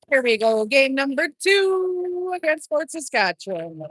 Here we go. Game number 2 against Fort Saskatchewan.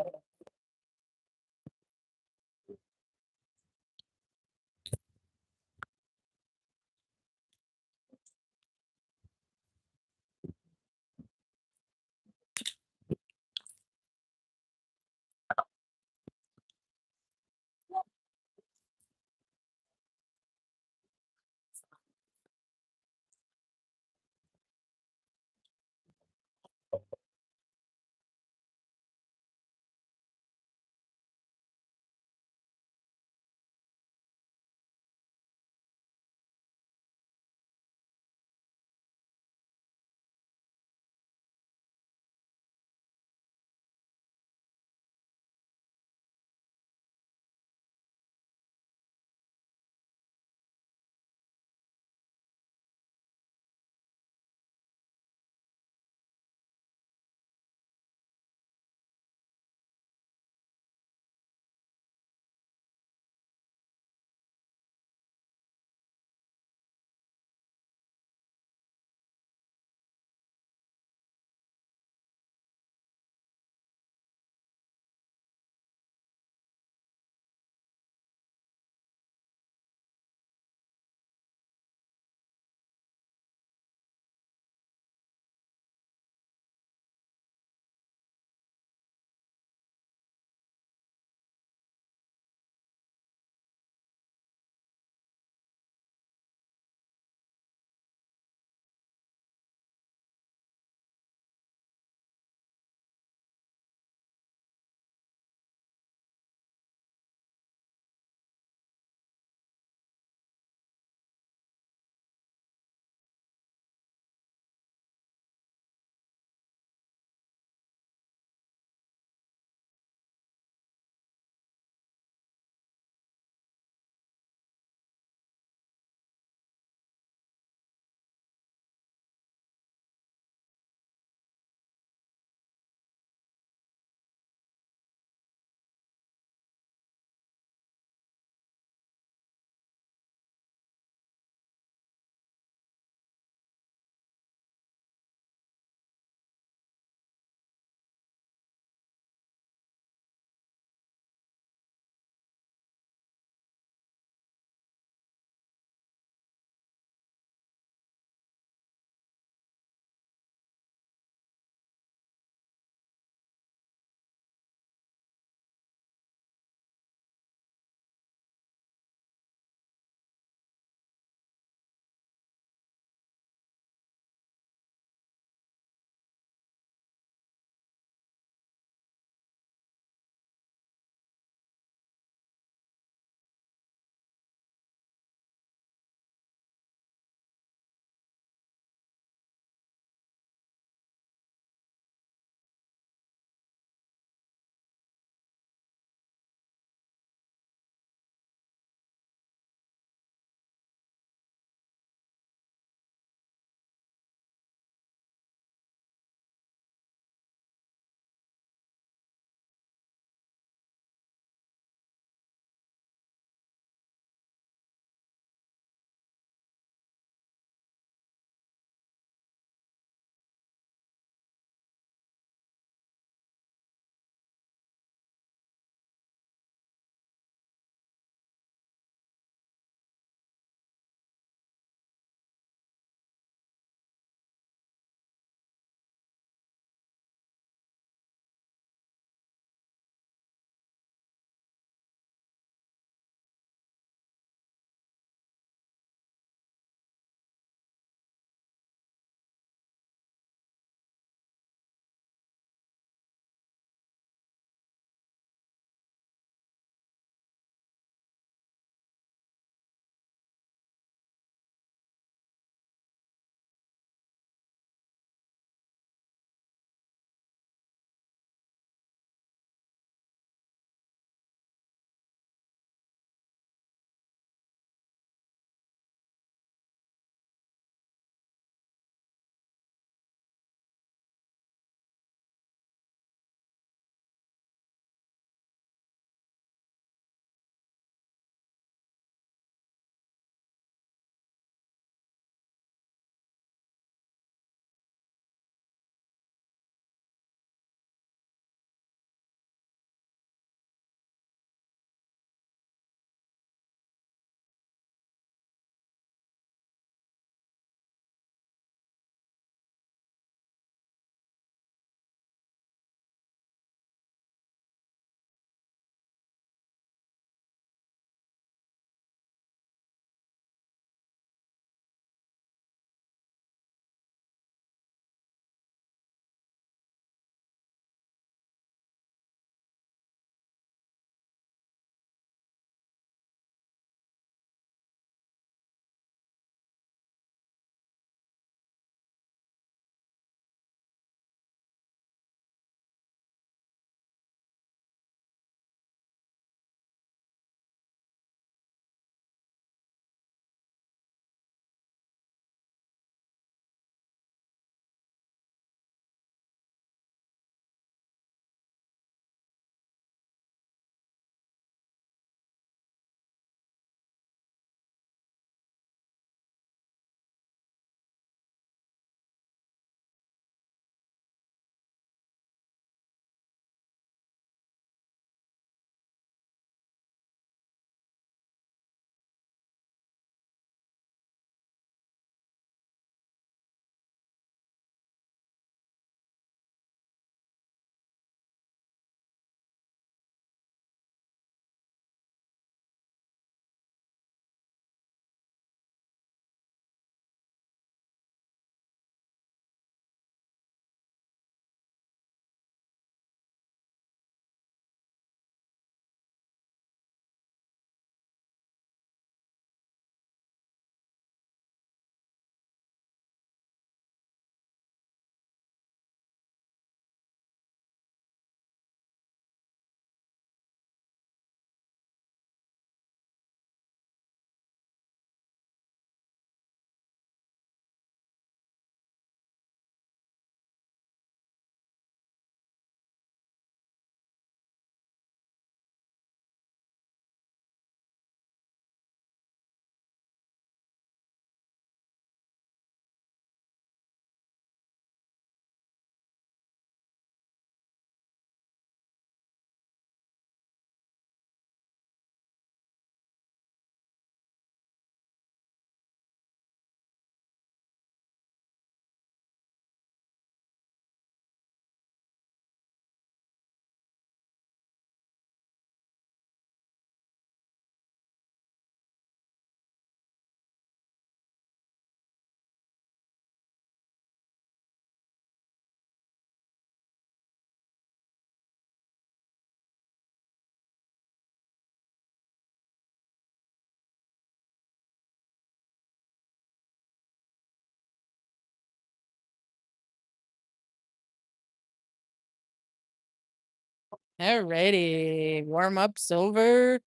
Alrighty. Warm-up's over.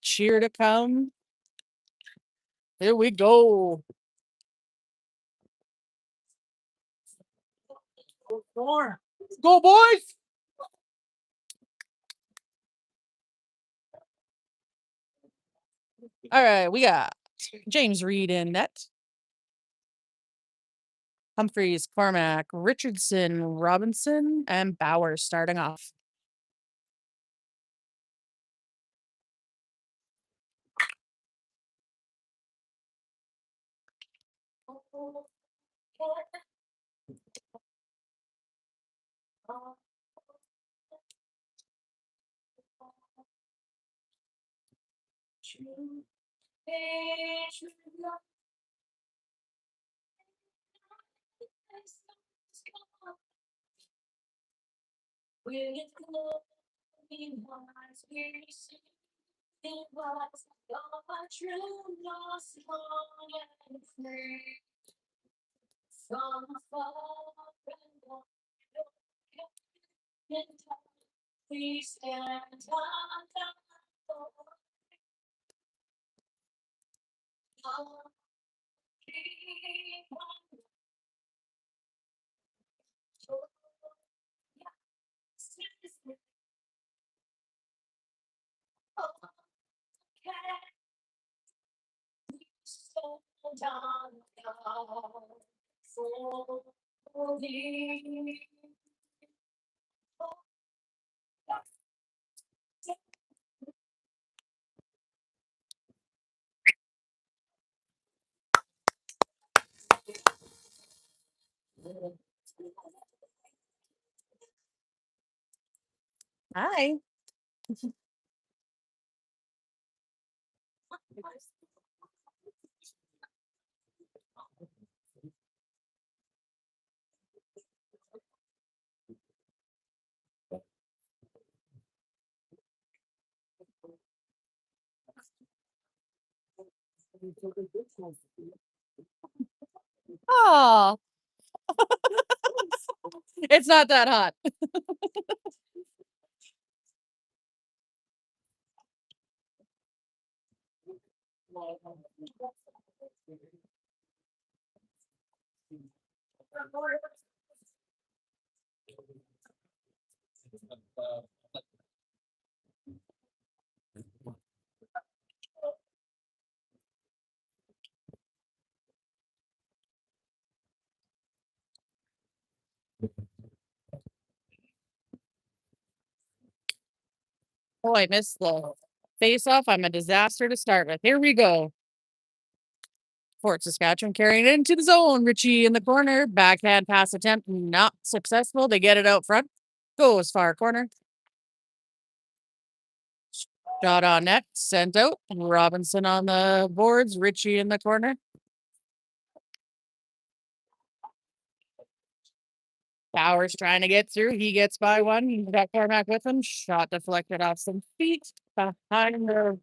Cheer to come. Here we go. Let's go, boys. All right, we got James Reed in net. Humphreys, Cormac, Richardson, Robinson, and Bauer starting off. Hi. Oh, it's not that hot. Oh, I missed the face off. I'm a disaster to start with. Here we go. Fort Saskatchewan carrying it into the zone. Richie in the corner. Backhand pass attempt not successful. They get it out front. Goes far corner. Shot on net. Sent out. Robinson on the boards. Richie in the corner. Bowers trying to get through. He gets by one. He's got Cormac with him. Shot deflected off some feet behind the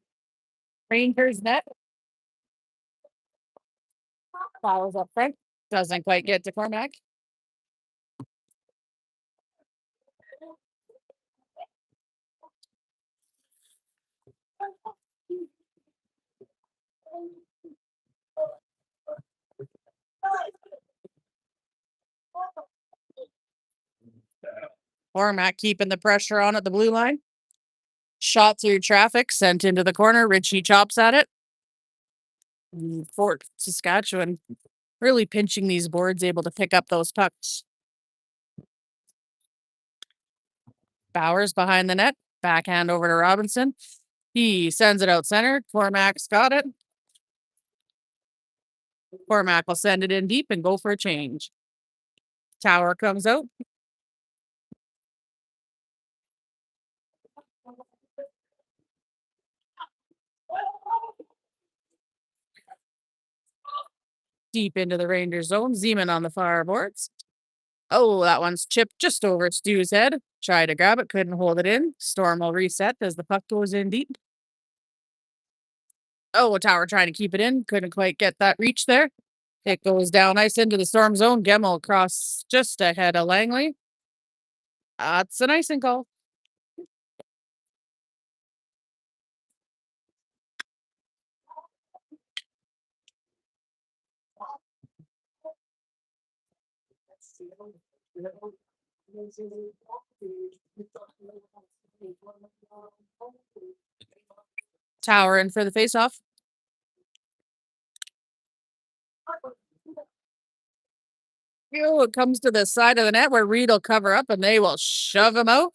Rangers net. Follows up front. Doesn't quite get to Cormac. Cormac keeping the pressure on at the blue line. Shot through traffic, sent into the corner. Richie chops at it. Fort Saskatchewan really pinching these boards, able to pick up those pucks. Bowers behind the net. Backhand over to Robinson. He sends it out center. Cormac's got it. Cormac will send it in deep and go for a change. Tower comes out. Deep into the Rangers zone. Zeman on the far boards. Oh, that one's chipped just over Stu's head. Tried to grab it, couldn't hold it in. Storm will reset as the puck goes in deep. Oh, Tower trying to keep it in. Couldn't quite get that reach there. It goes down ice into the Storm zone. Gemmel across just ahead of Langley. It's an icing call. Tower in for the face-off. It comes to the side of the net where Reed will cover up and they will shove him out.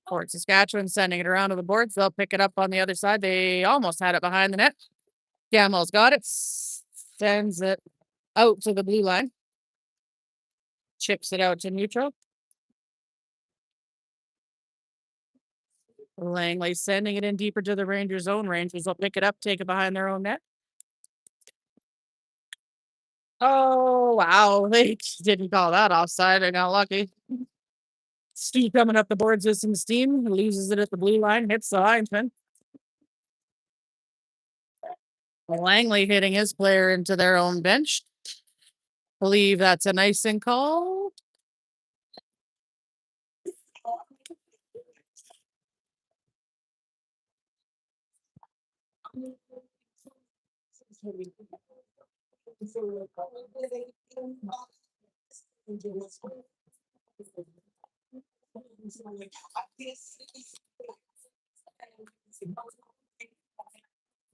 Fort Saskatchewan sending it around to the boards. They'll pick it up on the other side. They almost had it behind the net. Gamel's got it. Sends it out to the blue line. Chips it out to neutral. Langley sending it in deeper to the Rangers' zone. Rangers will pick it up, take it behind their own net. Oh, wow. They didn't call that offside. I got lucky. Steve coming up the boards with some steam. Loses it at the blue line. Hits the linesman. Langley hitting his player into their own bench. Believe that's an icing call.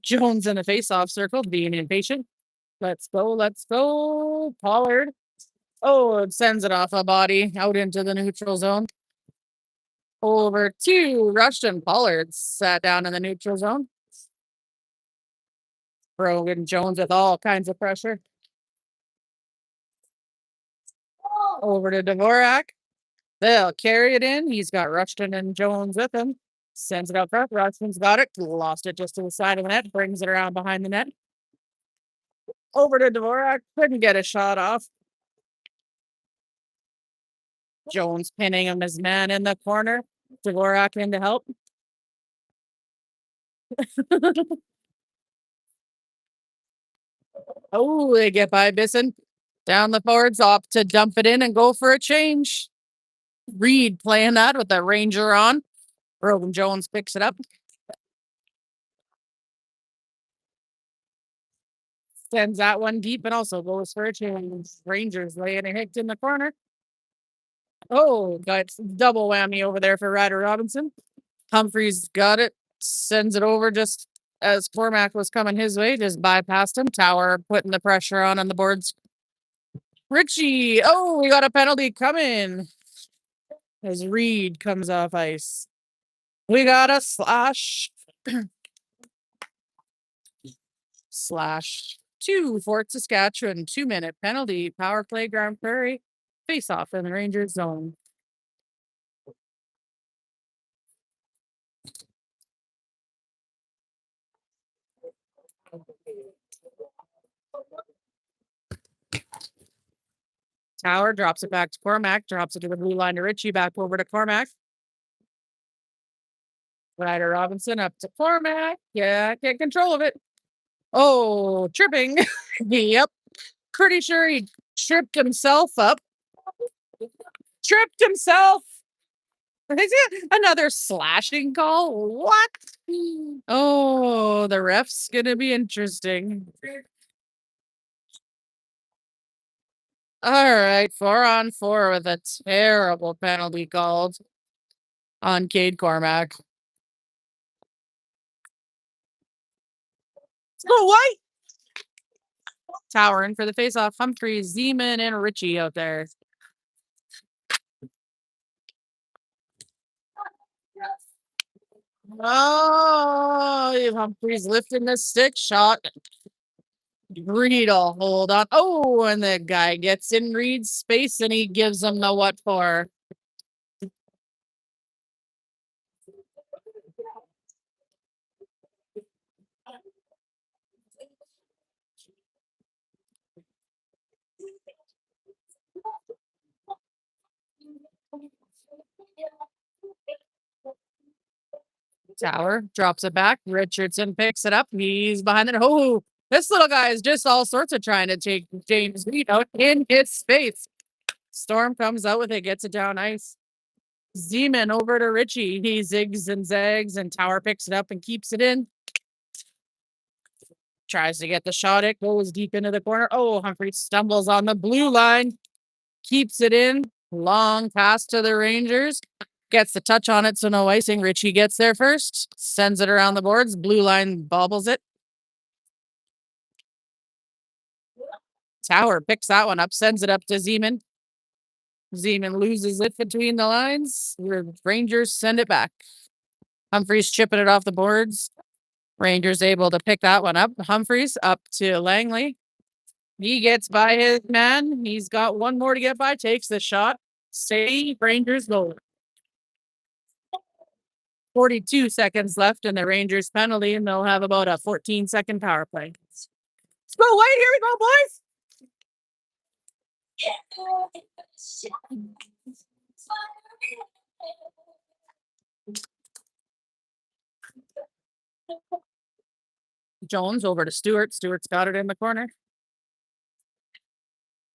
Jones in the face-off circle, being impatient. Let's go, let's go. Pollard. Oh, it sends it off a body out into the neutral zone. Over to Rushton. Pollard sat down in the neutral zone. Brogan Jones with all kinds of pressure. Over to Dvorak. They'll carry it in. He's got Rushton and Jones with him. Sends it out front. Rushton's got it. Lost it just to the side of the net. Brings it around behind the net. Over to Dvorak. Couldn't get a shot off. Jones pinning him as man in the corner. Dvorak in to help. Oh, they get by Bisson. Down the forwards, off to dump it in and go for a change. Reed playing that with the Ranger on. Brogan Jones picks it up. Sends that one deep and also goes for a change. Rangers laying a hit in the corner. Oh, got double whammy over there for Ryder Robinson. Humphreys got it. Sends it over just as Cormac was coming his way. Just bypassed him. Tower putting the pressure on the boards. Richie. Oh, we got a penalty coming. As Reed comes off ice. We got a slash. Slash 2, Fort Saskatchewan. 2-minute penalty. Power play, Grand Prairie. Face off in the Rangers zone. Tower drops it back to Cormac. Drops it to the blue line to Richie. Back over to Cormac. Ryder Robinson up to Cormac. Yeah, can't control of it. Oh, tripping. Yep. Pretty sure he tripped himself up. Tripped himself. Another slashing call. What? Oh, the ref's gonna be interesting. All right, 4-on-4 with a terrible penalty called on Cade Cormac. Oh, what? Tower in for the faceoff. Humphreys, Zeman, and Richie out there. Oh, Humphreys lifting the stick shot. Reed will hold on. Oh, and the guy gets in Reed's space and he gives him the what for. Tower drops it back. Richardson picks it up. He's behind it. Oh, this little guy is just all sorts of trying to take James Reed out in his space. Storm comes out with it, gets it down ice. Zeman over to Richie. He zigs and zags, and Tower picks it up and keeps it in. Tries to get the shot. It goes deep into the corner. Oh, Humphrey stumbles on the blue line. Keeps it in. Long pass to the Rangers. Gets the touch on it, so no icing. Richie gets there first. Sends it around the boards. Blue line bobbles it. Tower picks that one up. Sends it up to Zeman. Zeman loses it between the lines. Rangers send it back. Humphreys chipping it off the boards. Rangers able to pick that one up. Humphreys up to Langley. He gets by his man. He's got one more to get by. Takes the shot. Save. Rangers goal. 42 seconds left in the Rangers penalty, and they'll have about a 14-second power play. Let's go, White. Here we go, boys. Jones over to Stewart. Stewart's got it in the corner.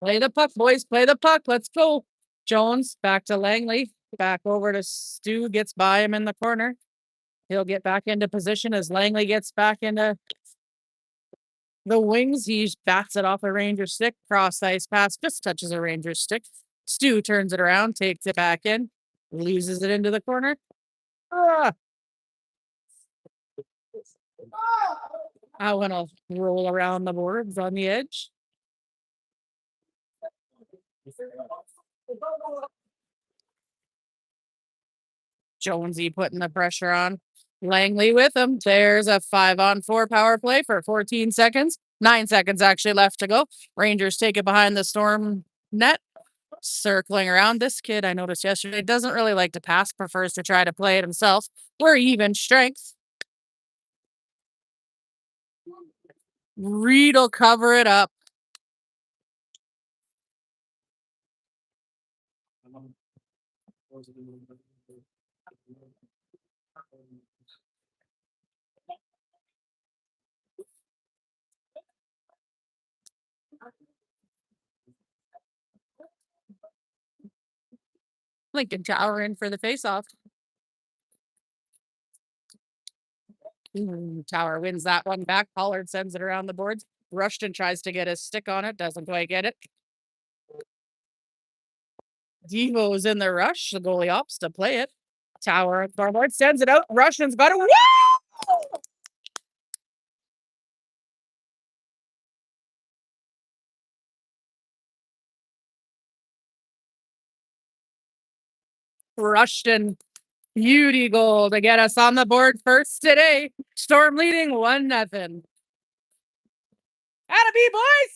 Play the puck, boys. Play the puck. Let's go. Jones back to Langley. Back over to Stu. Gets by him in the corner. He'll get back into position as Langley gets back into the wings. He bats it off a Ranger stick. Cross ice pass. Just touches a Ranger stick. Stu turns it around. Takes it back in. Loses it into the corner. I want to roll around the boards on the edge. Jonesy putting the pressure on. Langley with him. There's a 5-on-4 power play for 14 seconds. 9 seconds actually left to go. Rangers take it behind the Storm net. Circling around. This kid I noticed yesterday doesn't really like to pass, prefers to try to play it himself. We're even strength. Reed will cover it up. Lincoln Tower in for the faceoff. Tower wins that one back. Pollard sends it around the boards. Rushton tries to get his stick on it. Doesn't quite get it. Devo's in the rush. The goalie opts to play it. Tower forward sends it out. Rushton's got it. Woo! Rushton. Beauty goal to get us on the board first today. Storm leading 1-0. Atta be, boys!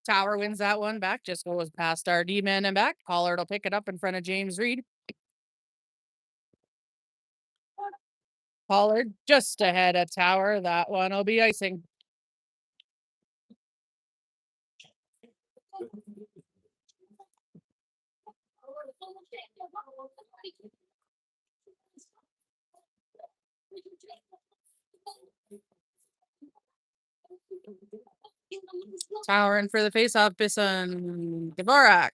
Tower wins that one back. Just goes past our D-man and back. Pollard will pick it up in front of James Reed. Pollard just ahead of Tower. That one will be icing. Tower in for the faceoff. Bisson, Dvorak.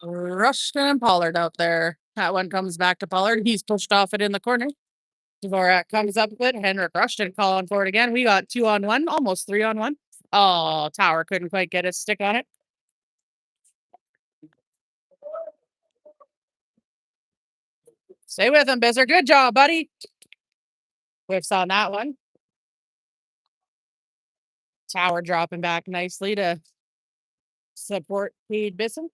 Rushton and Pollard out there. That one comes back to Pollard. He's pushed off it in the corner. Dvorak comes up with it. Henrik Rushton calling for it again. We got 2-on-1, almost 3-on-1. Oh, Tower couldn't quite get his stick on it. Stay with him, Bisser. Good job, buddy. Whiffs on that one. Tower dropping back nicely to support Cade Bisson.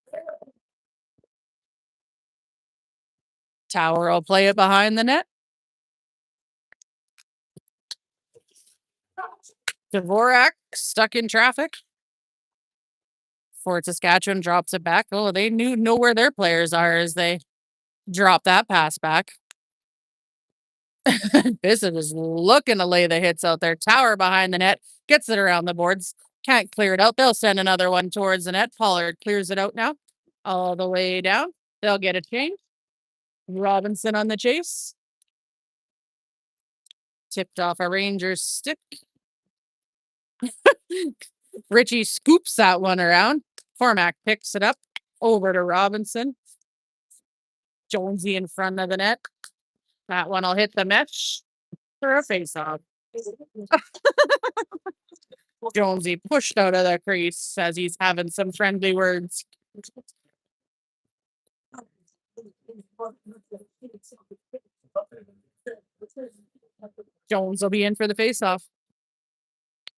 Tower will play it behind the net. Dvorak stuck in traffic. Fort Saskatchewan drops it back. Oh, they know where their players are as they Drop that pass back. Bissett is looking to lay the hits out there. Tower behind the net. Gets it around the boards. Can't clear it out. They'll send another one towards the net. Pollard clears it out now. All the way down. They'll get a change. Robinson on the chase. Tipped off a Rangers stick. Richie scoops that one around. Cormac picks it up. Over to Robinson. Jonesy in front of the net. That one will hit the mesh for a face-off. Jonesy pushed out of the crease as he's having some friendly words. Jones will be in for the face-off.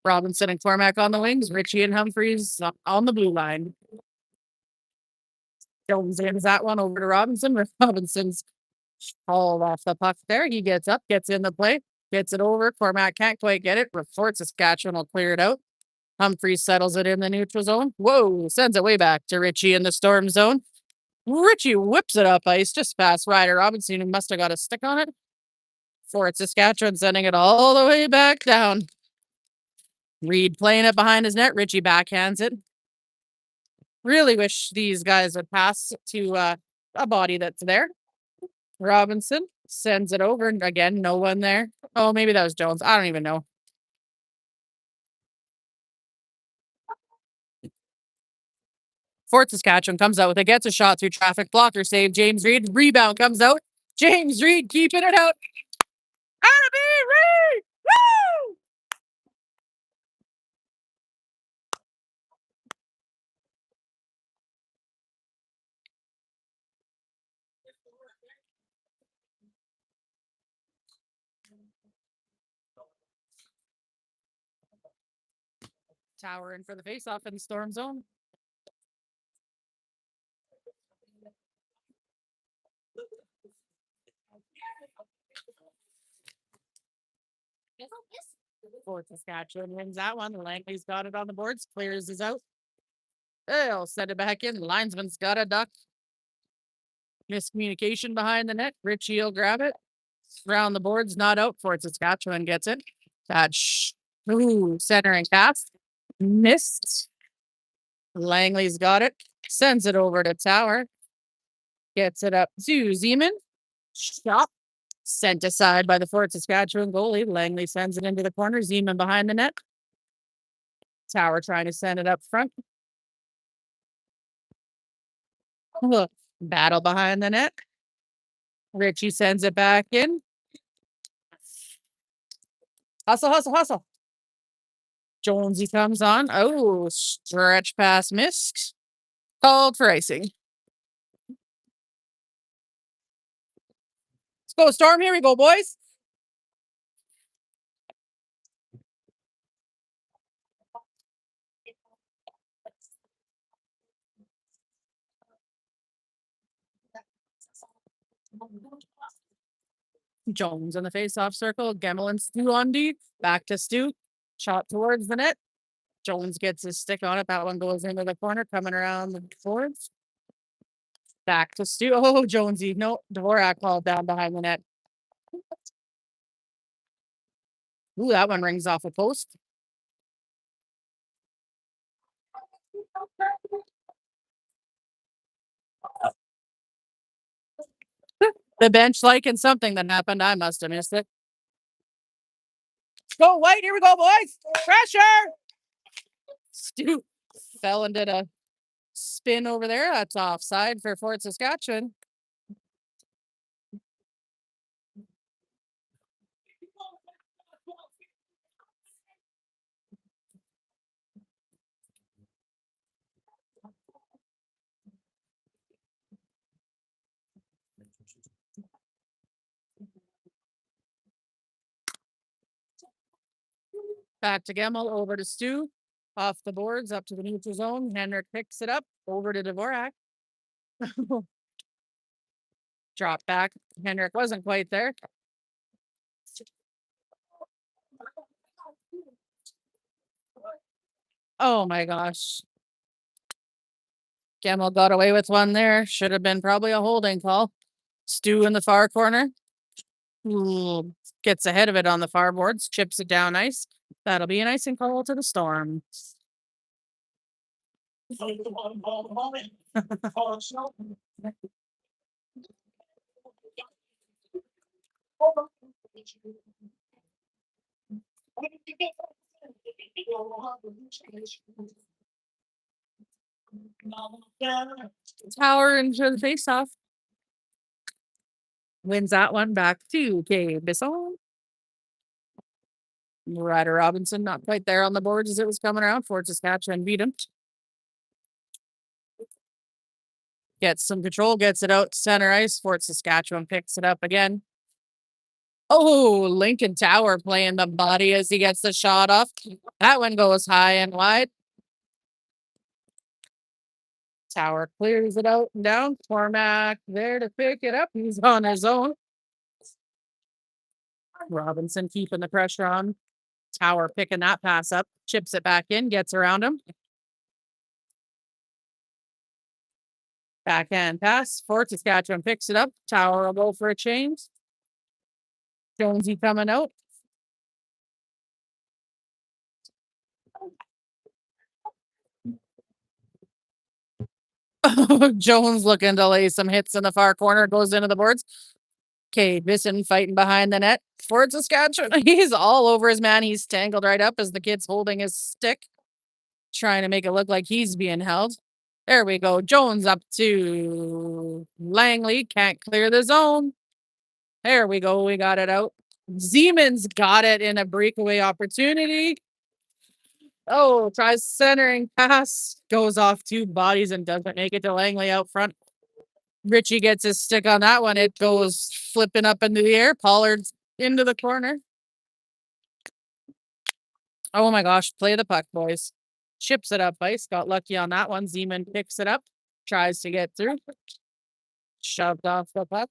Robinson and Cormac on the wings. Richie and Humphreys on the blue line. Jones ends that one over to Robinson. Robinson's hauled off the puck there. He gets up, gets in the play, gets it over. Cormac can't quite get it. Fort Saskatchewan will clear it out. Humphreys settles it in the neutral zone. Whoa, sends it way back to Richie in the storm zone. Richie whips it up ice just past Ryder Robinson, who must have got a stick on it. Fort Saskatchewan sending it all the way back down. Reed playing it behind his net. Richie backhands it. Really wish these guys would pass to a body that's there. Robinson sends it over. And again, no one there. Oh, maybe that was Jones. I don't even know. Fort Saskatchewan comes out with it, gets a shot through traffic. Blocker save. James Reed. Rebound comes out. James Reed keeping it out. Atta Reed! Woo! Tower in for the face-off in the storm zone. Fort Saskatchewan wins that one. Langley's got it on the boards. Clears is out. They'll send it back in. Linesman's got a duck. Miscommunication behind the net. Richie will grab it. Round the boards, not out. Fort Saskatchewan gets it. Center and cast. Missed. Langley's got it. Sends it over to Tower. Gets it up to Zeman. Shot. Sent aside by the Fort Saskatchewan goalie. Langley sends it into the corner. Zeman behind the net. Tower trying to send it up front. Battle behind the net. Richie sends it back in. Hustle, hustle, hustle. Jonesy comes on. Oh, stretch pass missed. Called for icing. Let's go, Storm. Here we go, boys. Jones in the face-off circle. Gemmel and Stu on D. Back to Stu. Shot towards the net. Jones gets his stick on it. That one goes into the corner, coming around the boards. Back to Stu. Oh, Jonesy. No, Dvorak called down behind the net. Ooh, that one rings off a post. The bench liking something that happened. I must have missed it. Go White. Here we go, boys. Pressure. Stu fell and did a spin over there. That's offside for Fort Saskatchewan. Back to Gemmel, over to Stu. Off the boards, up to the neutral zone. Henrik picks it up, over to Dvorak. Drop back. Henrik wasn't quite there. Oh my gosh. Gemmel got away with one there. Should have been probably a holding call. Stu in the far corner. Ooh, gets ahead of it on the far boards, chips it down nice. That'll be an icing call to the Storm. Tower into the face-off. Wins that one back to K. Bisson. Ryder Robinson not quite there on the boards as it was coming around. Fort Saskatchewan beat him. Gets some control, gets it out to center ice. Fort Saskatchewan picks it up again. Oh, Lincoln Tower playing the body as he gets the shot off. That one goes high and wide. Tower clears it out and down. Cormac there to pick it up. He's on his own. Robinson keeping the pressure on. Tower picking that pass up. Chips it back in. Gets around him. Backhand pass. Fort Saskatchewan picks it up. Tower will go for a change. Jonesy coming out. Jones looking to lay some hits in the far corner. Goes into the boards. Okay, Bisson fighting behind the net. Fort Saskatchewan. He's all over his man. He's tangled right up as the kid's holding his stick. Trying to make it look like he's being held. There we go. Jones up to Langley. Can't clear the zone. There we go. We got it out. Zeman's got it in a breakaway opportunity. Oh, tries centering pass. Goes off two bodies and doesn't make it to Langley out front. Richie gets his stick on that one. It goes flipping up into the air. Pollard's into the corner. Oh my gosh. Play the puck, boys. Chips it up ice. Got lucky on that one. Zeman picks it up. Tries to get through. Shoved off the puck.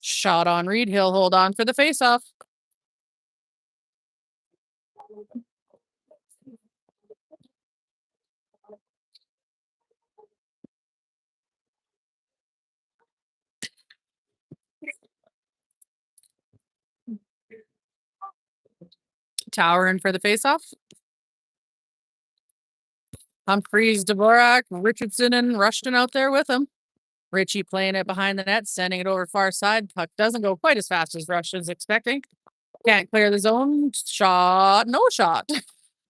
Shot on Reed. He'll hold on for the faceoff. Tower in for the faceoff. Humphreys, Dvorak, Richardson, and Rushton out there with him. Richie playing it behind the net, sending it over far side. Puck doesn't go quite as fast as Rushton's expecting. Can't clear the zone. Shot. No shot.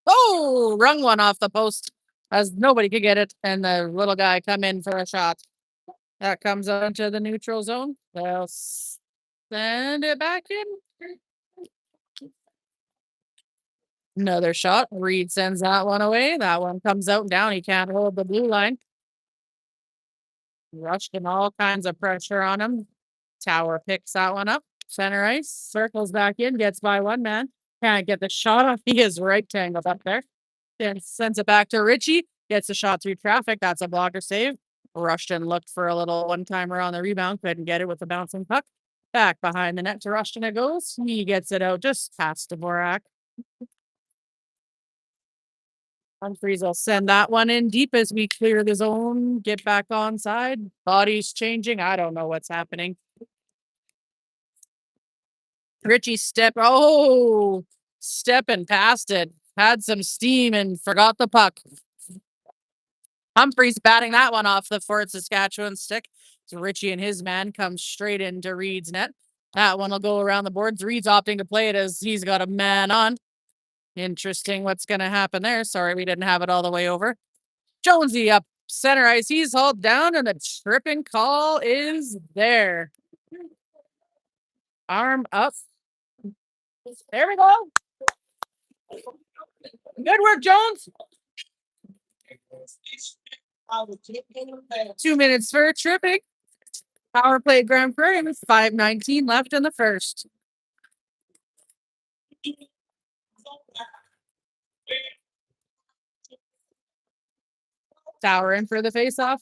Oh, rung one off the post as nobody could get it. And the little guy come in for a shot. That comes onto the neutral zone. They'll send it back in. Another shot. Reed sends that one away. That one comes out and down. He can't hold the blue line. Rushton, all kinds of pressure on him. Tower picks that one up. Center ice. Circles back in. Gets by one man. Can't get the shot off. He is right tangled up there. Then sends it back to Richie. Gets a shot through traffic. That's a blocker save. Rushton looked for a little one-timer on the rebound. Couldn't get it with the bouncing puck. Back behind the net to Rushton it goes. He gets it out just past Dvorak. Humphreys will send that one in deep as we clear the zone. Get back on side. Bodies changing. I don't know what's happening. Richie stepping past it. Had some steam and forgot the puck. Humphreys batting that one off the Fort Saskatchewan stick. So Richie and his man come straight into Reed's net. That one will go around the boards. Reed's opting to play it as he's got a man on. Interesting what's going to happen there. Sorry, we didn't have it all the way over. Jonesy up center ice. He's hauled down, and the tripping call is there. Arm up. There we go. Good work, Jones. 2 minutes for tripping. Power play Grand Prairie with 5:19 left in the first. Tower in for the faceoff.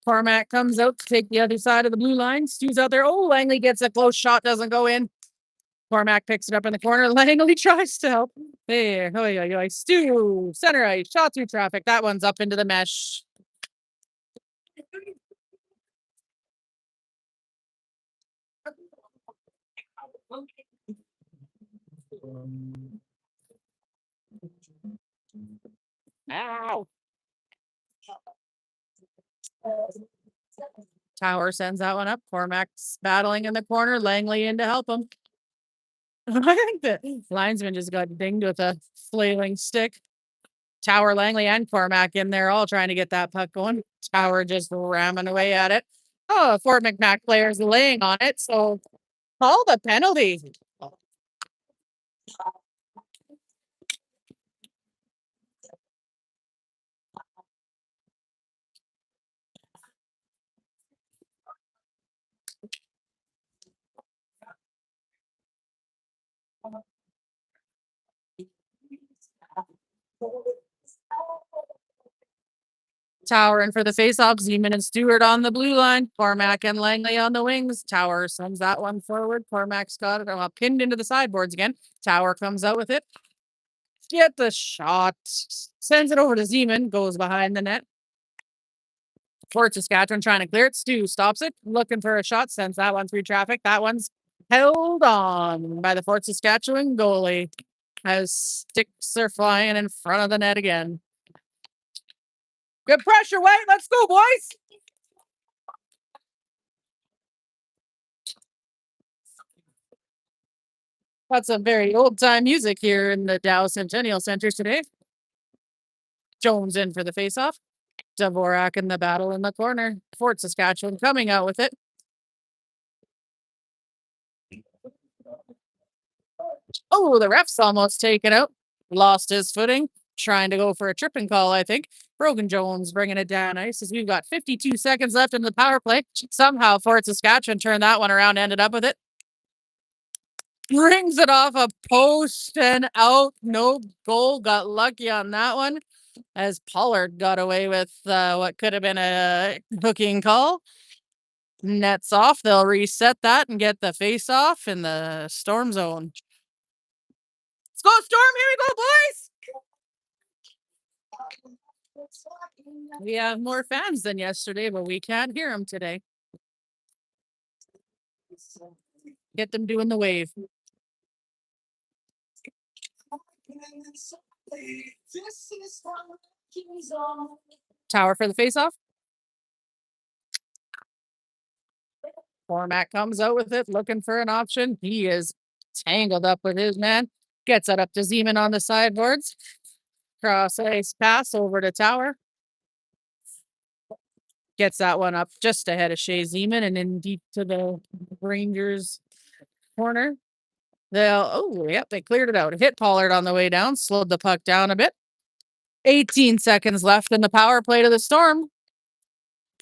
Cormac comes out to take the other side of the blue line. Stu's out there. Oh, Langley gets a close shot. Doesn't go in. Cormac picks it up in the corner. Langley tries to help. There. Oh, Stu. Center ice. Shot through traffic. That one's up into the mesh. Ow. Tower sends that one up. Cormac's battling in the corner. Langley in to help him. I think the linesman just got dinged with a flailing stick. Tower, Langley, and Cormac in there, all trying to get that puck going. Tower just ramming away at it. Oh, Fort McMac players laying on it, so call the penalty. Tower in for the faceoff. Zeman and Stewart on the blue line. Cormac and Langley on the wings. Tower sends that one forward. Cormac's got it pinned into the sideboards again. Tower comes out with it. Get the shot. Sends it over to Zeman. Goes behind the net. Fort Saskatchewan trying to clear it. Stu stops it. Looking for a shot. Sends that one through traffic. That one's held on by the Fort Saskatchewan goalie as sticks are flying in front of the net again. Good pressure, White. Let's go, boys. That's some very old-time music here in the Dow Centennial Center today. Jones in for the faceoff. Dvorak in the battle in the corner. Fort Saskatchewan coming out with it. Oh, the ref's almost taken out. Lost his footing. Trying to go for a tripping call, I think. Brogan Jones bringing it down ice as we've got 52 seconds left in the power play. Somehow Fort Saskatchewan turned that one around, ended up with it. Brings it off a post and out. No goal. Got lucky on that one as Pollard got away with what could have been a hooking call. Nets off. They'll reset that and get the face off in the Storm zone. Let's go, Storm. Here we go, boys. We have more fans than yesterday, but we can't hear them today. Get them doing the wave. Tower for the faceoff. Cormac comes out with it, looking for an option. He is tangled up with his man. Gets it up to Zeman on the sideboards. Cross ice pass over to Tower. Gets that one up just ahead of Shea Zeman and in deep to the Rangers corner. They cleared it out. Hit Pollard on the way down, slowed the puck down a bit. 18 seconds left in the power play to the Storm.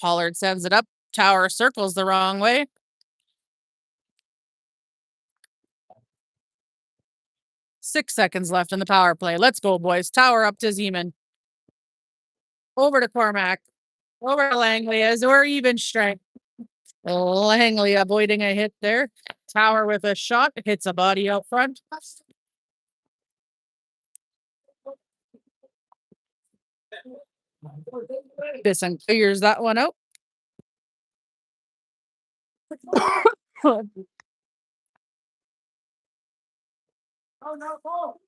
Pollard sends it up. Tower circles the wrong way. 6 seconds left in the power play. Let's go, boys. Tower up to Zeman. Over to Cormac. Over to Langley as we're even strength. Langley avoiding a hit there. Tower with a shot. Hits a body out front. Bisson clears that one out. Oh, no.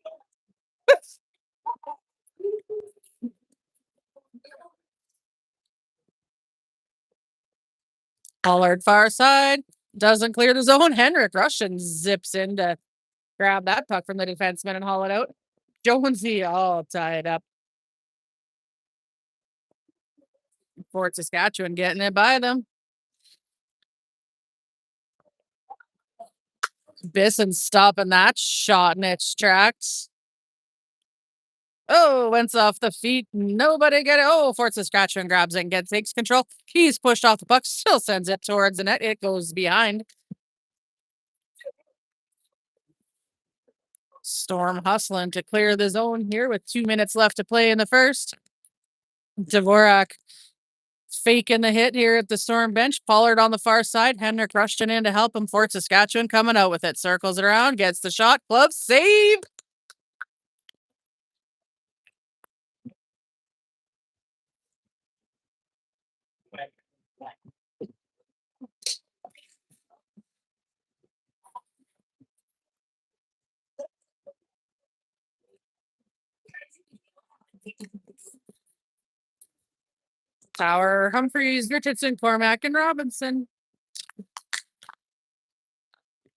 Pollard far side. Doesn't clear the zone. Henrik Russian zips in to grab that puck from the defenseman and haul it out. Jonesy all tied up. Fort Saskatchewan getting it by them. Bisson stopping that shot in its tracks. Oh, went off the feet. Nobody get it. Oh, Fort Saskatchewan grabs it and takes control. He's pushed off the puck. Still sends it towards the net. It goes behind. Storm hustling to clear the zone here with 2 minutes left to play in the first. Dvorak faking the hit here at the Storm bench. Pollard on the far side. Henrik rushing in to help him. Fort Saskatchewan coming out with it. Circles it around. Gets the shot. Glove save. Tower, Humphreys, Richardson, Cormack, and Robinson.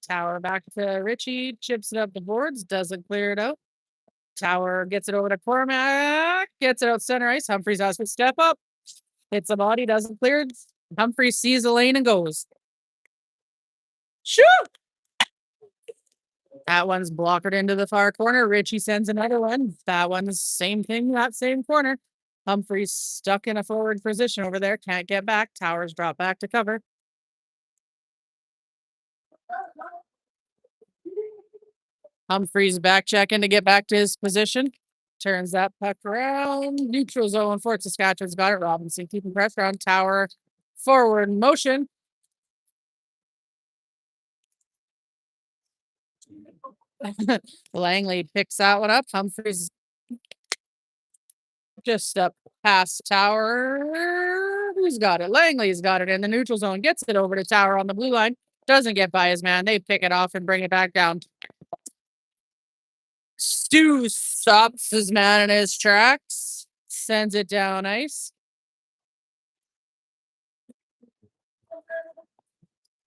Tower back to Richie, chips it up the boards, doesn't clear it out. Tower gets it over to Cormack, gets it out center ice. Humphreys has to step up, hits a body, doesn't clear it. Humphreys sees the lane and goes. Shoot! That one's blockered into the far corner. Richie sends another one. That one's same thing, that same corner. Humphreys stuck in a forward position over there. Can't get back. Towers drop back to cover. Humphreys back checking to get back to his position. Turns that puck around. Neutral zone. Fort Saskatchewan's got it. Robinson keeping pressure on Tower. Forward motion. Langley picks that one up. Humphreys just up past Tower. Who's got it? Langley's got it in the neutral zone. Gets it over to Tower on the blue line. Doesn't get by his man. They pick it off and bring it back down. Stu stops his man in his tracks. Sends it down ice.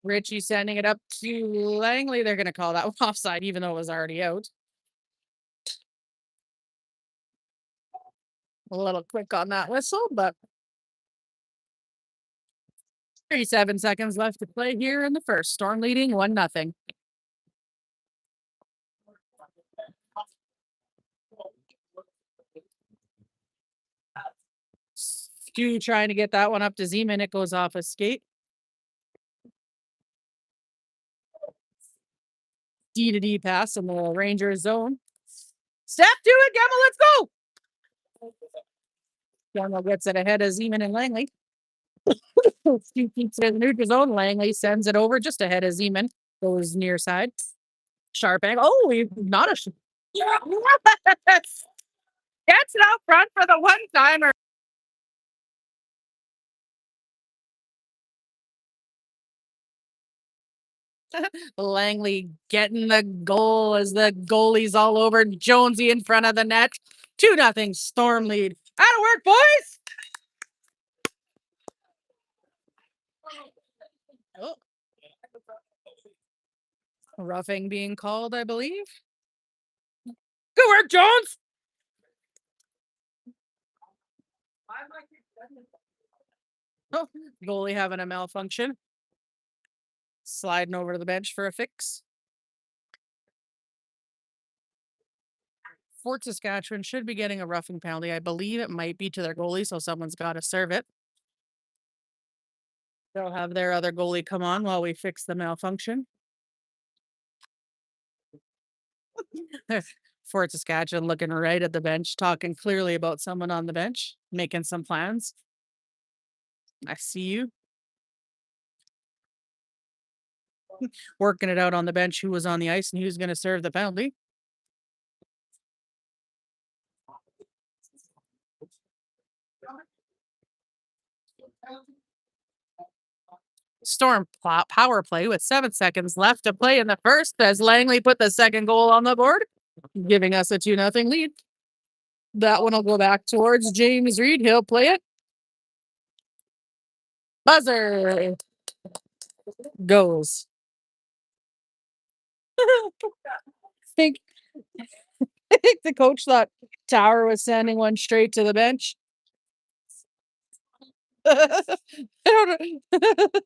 Richie sending it up to Langley. They're going to call that one offside, even though it was already out. A little quick on that whistle, but 37 seconds left to play here in the first. Storm leading 1-0. Stu trying to get that one up to Zeman. It goes off a skate. D to D pass in the Rangers zone. Step to it, Gemmel, let's go! Gemmel gets it ahead of Zeman and Langley. Stu keeps it in the neutral zone. Langley sends it over just ahead of Zeman. Goes near side. Sharp angle. Oh, not a... Gets it out front for the one-timer. Langley getting the goal as the goalie's all over Jonesy in front of the net. 2-0 Storm lead. That'll work, boys. Oh. Roughing being called, I believe. Good work, Jones. Oh, goalie having a malfunction. Sliding over to the bench for a fix. Fort Saskatchewan should be getting a roughing penalty. I believe it might be to their goalie, so someone's got to serve it. They'll have their other goalie come on while we fix the malfunction. Fort Saskatchewan looking right at the bench, talking clearly about someone on the bench, making some plans. I see you. Working it out on the bench who was on the ice and who's going to serve the penalty. Storm power play with 7 seconds left to play in the first as Langley put the second goal on the board, giving us a 2-0 lead. That one will go back towards James Reed. He'll play it. Buzzer goes. I think the coach thought Tower was sending one straight to the bench. I don't know.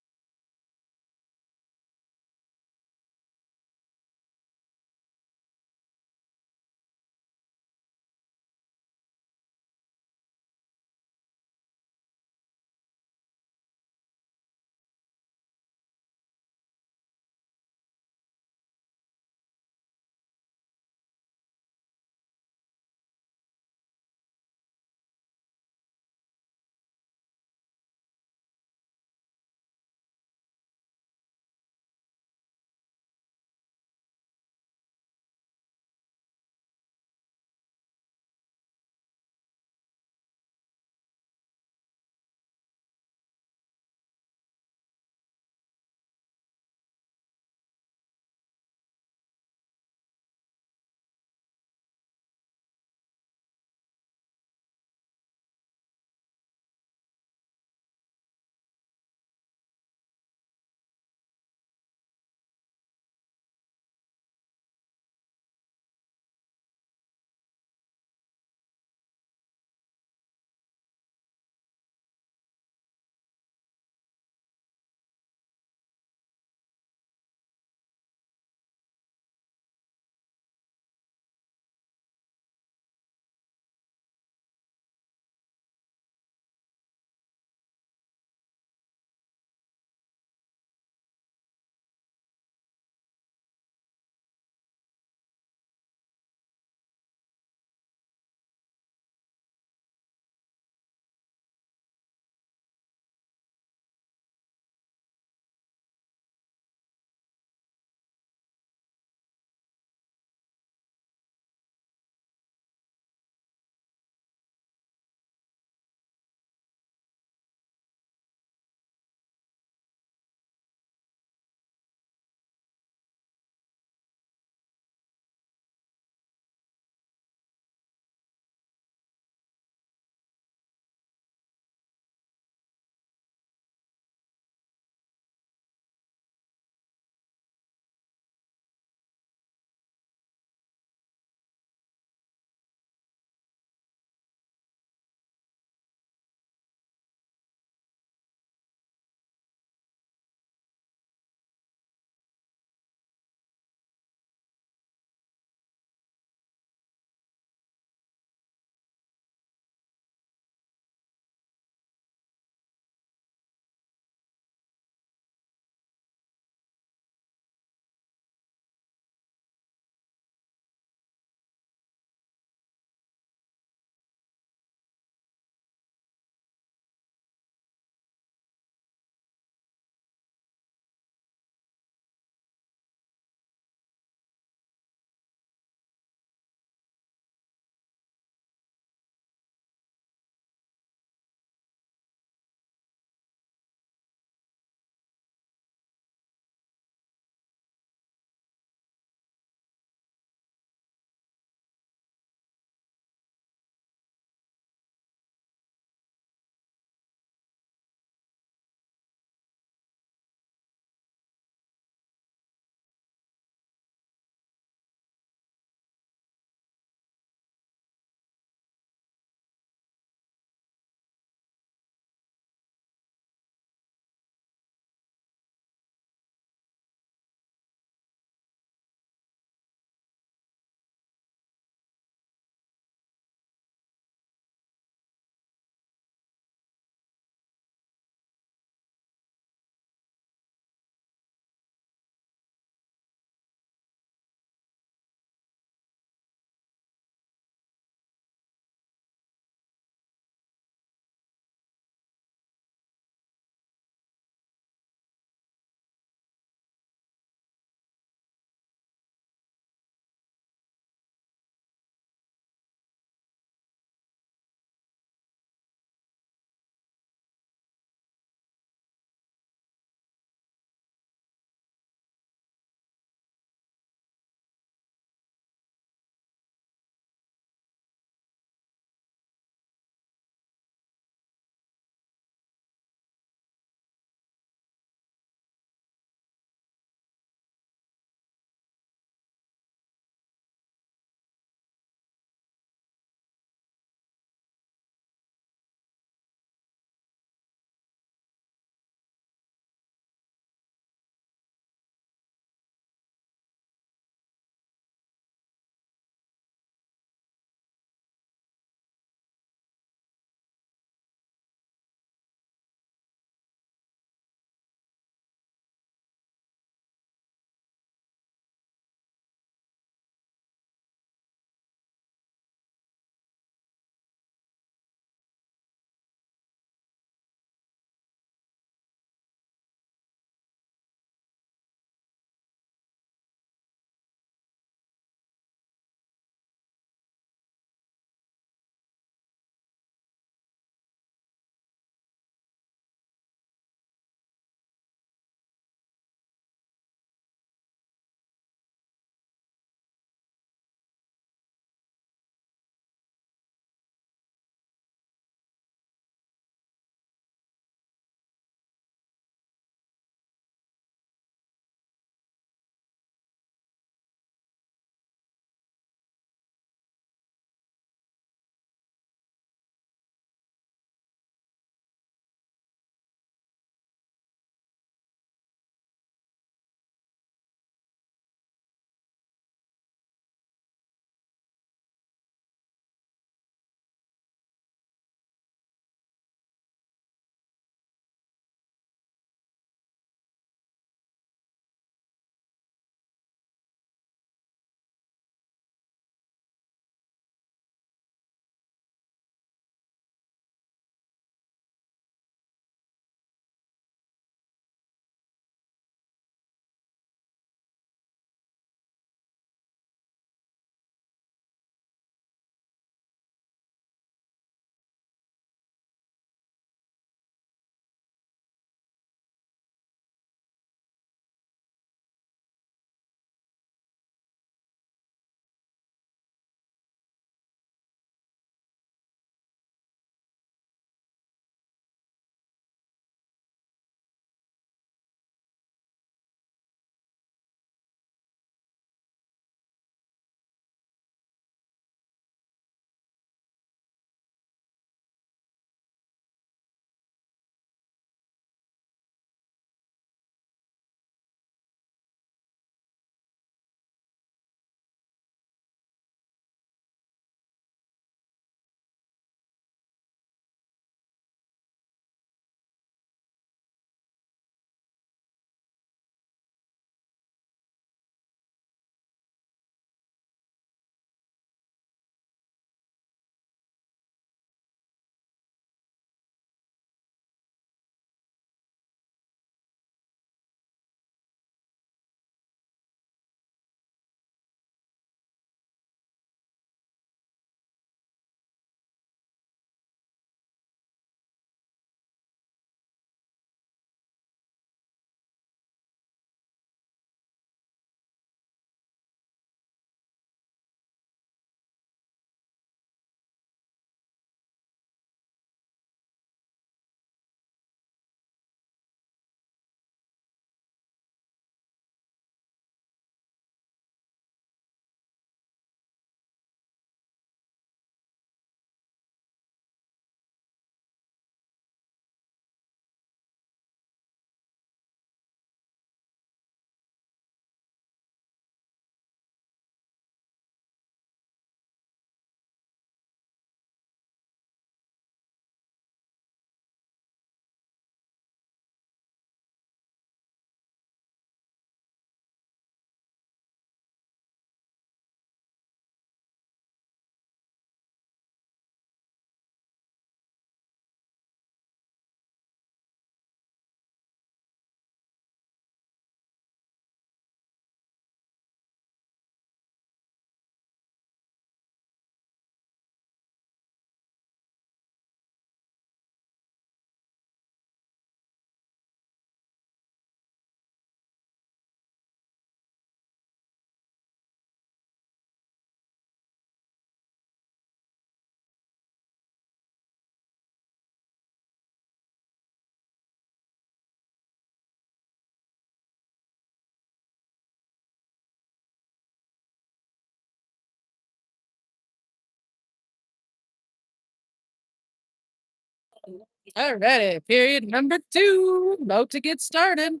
Alrighty, period number 2, about to get started.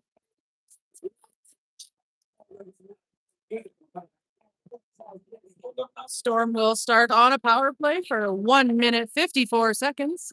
Storm will start on a power play for 1 minute 54 seconds.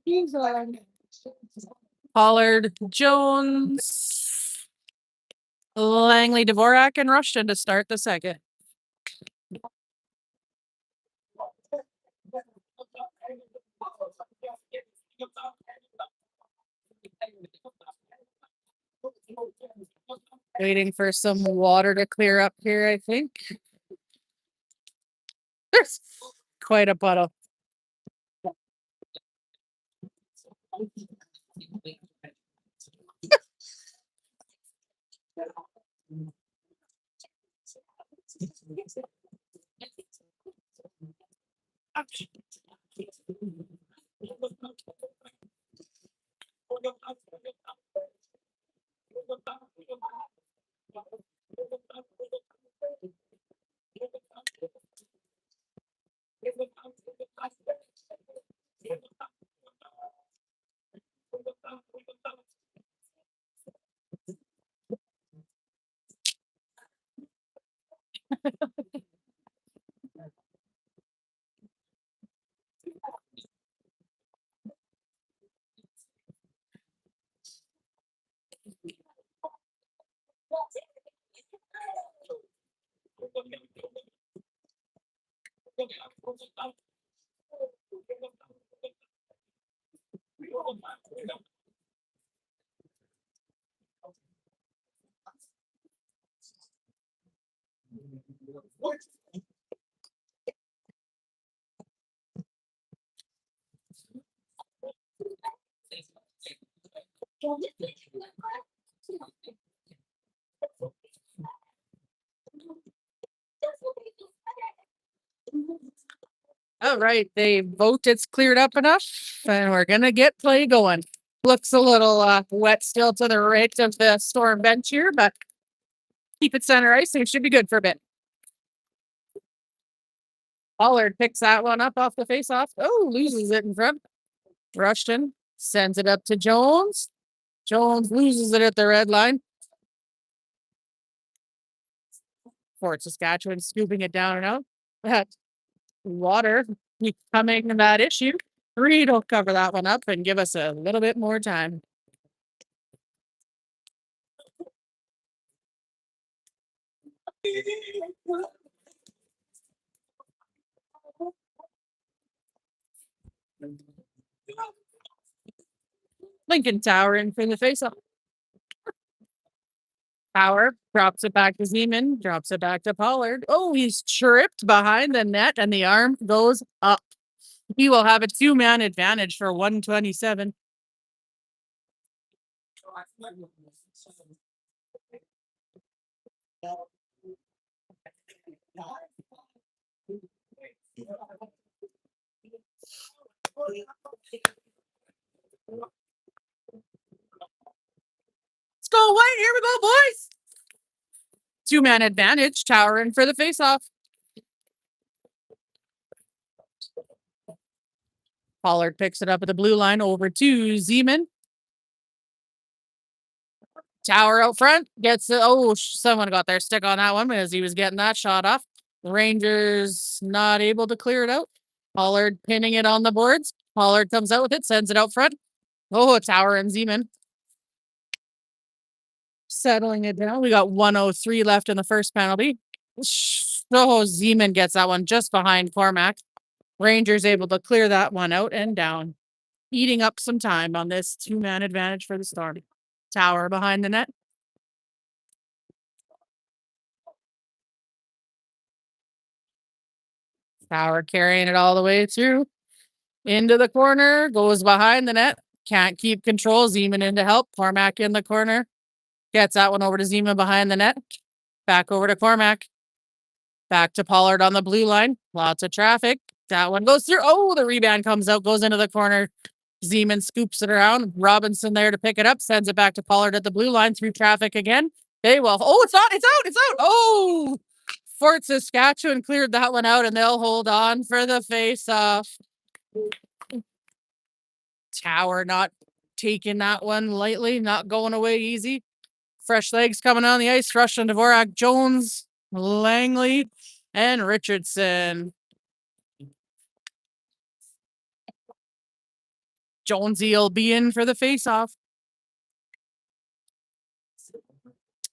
He's on. Pollard, Jones, Langley, Dvorak, and Rushton to start the second. Waiting for some water to clear up here, I think. There's quite a puddle. All right, they vote it's cleared up enough, and we're gonna get play going. Looks a little wet still to the right of the storm bench here, but keep it center ice and it should be good for a bit. Pollard picks that one up off the faceoff. Oh, loses it in front. Rushton sends it up to Jones. Jones loses it at the red line. Fort Saskatchewan scooping it down and out. That water becoming that issue. Reed will cover that one up and give us a little bit more time. Lincoln Tower in for the faceoff. Power drops it back to Zeman, drops it back to Pollard. Oh, he's tripped behind the net and the arm goes up. He will have a 2-man advantage for 127. Let's go white. Here we go, boys. 2-man advantage. Tower in for the faceoff. Pollard picks it up at the blue line over to Zeman. Tower out front gets it. Oh, someone got their stick on that one because he was getting that shot off. The Rangers not able to clear it out. Pollard pinning it on the boards. Pollard comes out with it, sends it out front. Oh, Tower and Zeman settling it down. We got 1:03 left in the first penalty. Oh, Zeman gets that one just behind Cormac. Rangers able to clear that one out and down, eating up some time on this 2-man advantage for the Storm. Tower behind the net. Tower carrying it all the way through into the corner, goes behind the net. Can't keep control. Zeman in to help. Cormac in the corner. Gets that one over to Zeman behind the net. Back over to Cormac. Back to Pollard on the blue line. Lots of traffic. That one goes through. Oh, the rebound comes out, goes into the corner. Zeman scoops it around. Robinson there to pick it up. Sends it back to Pollard at the blue line through traffic again. They will. Oh, it's not. It's out. It's out. Oh, Fort Saskatchewan cleared that one out, and they'll hold on for the face-off. Tower not taking that one lightly, not going away easy. Fresh legs coming on the ice. Russian, Dvorak, Jones, Langley, and Richardson. Jonesy will be in for the face-off.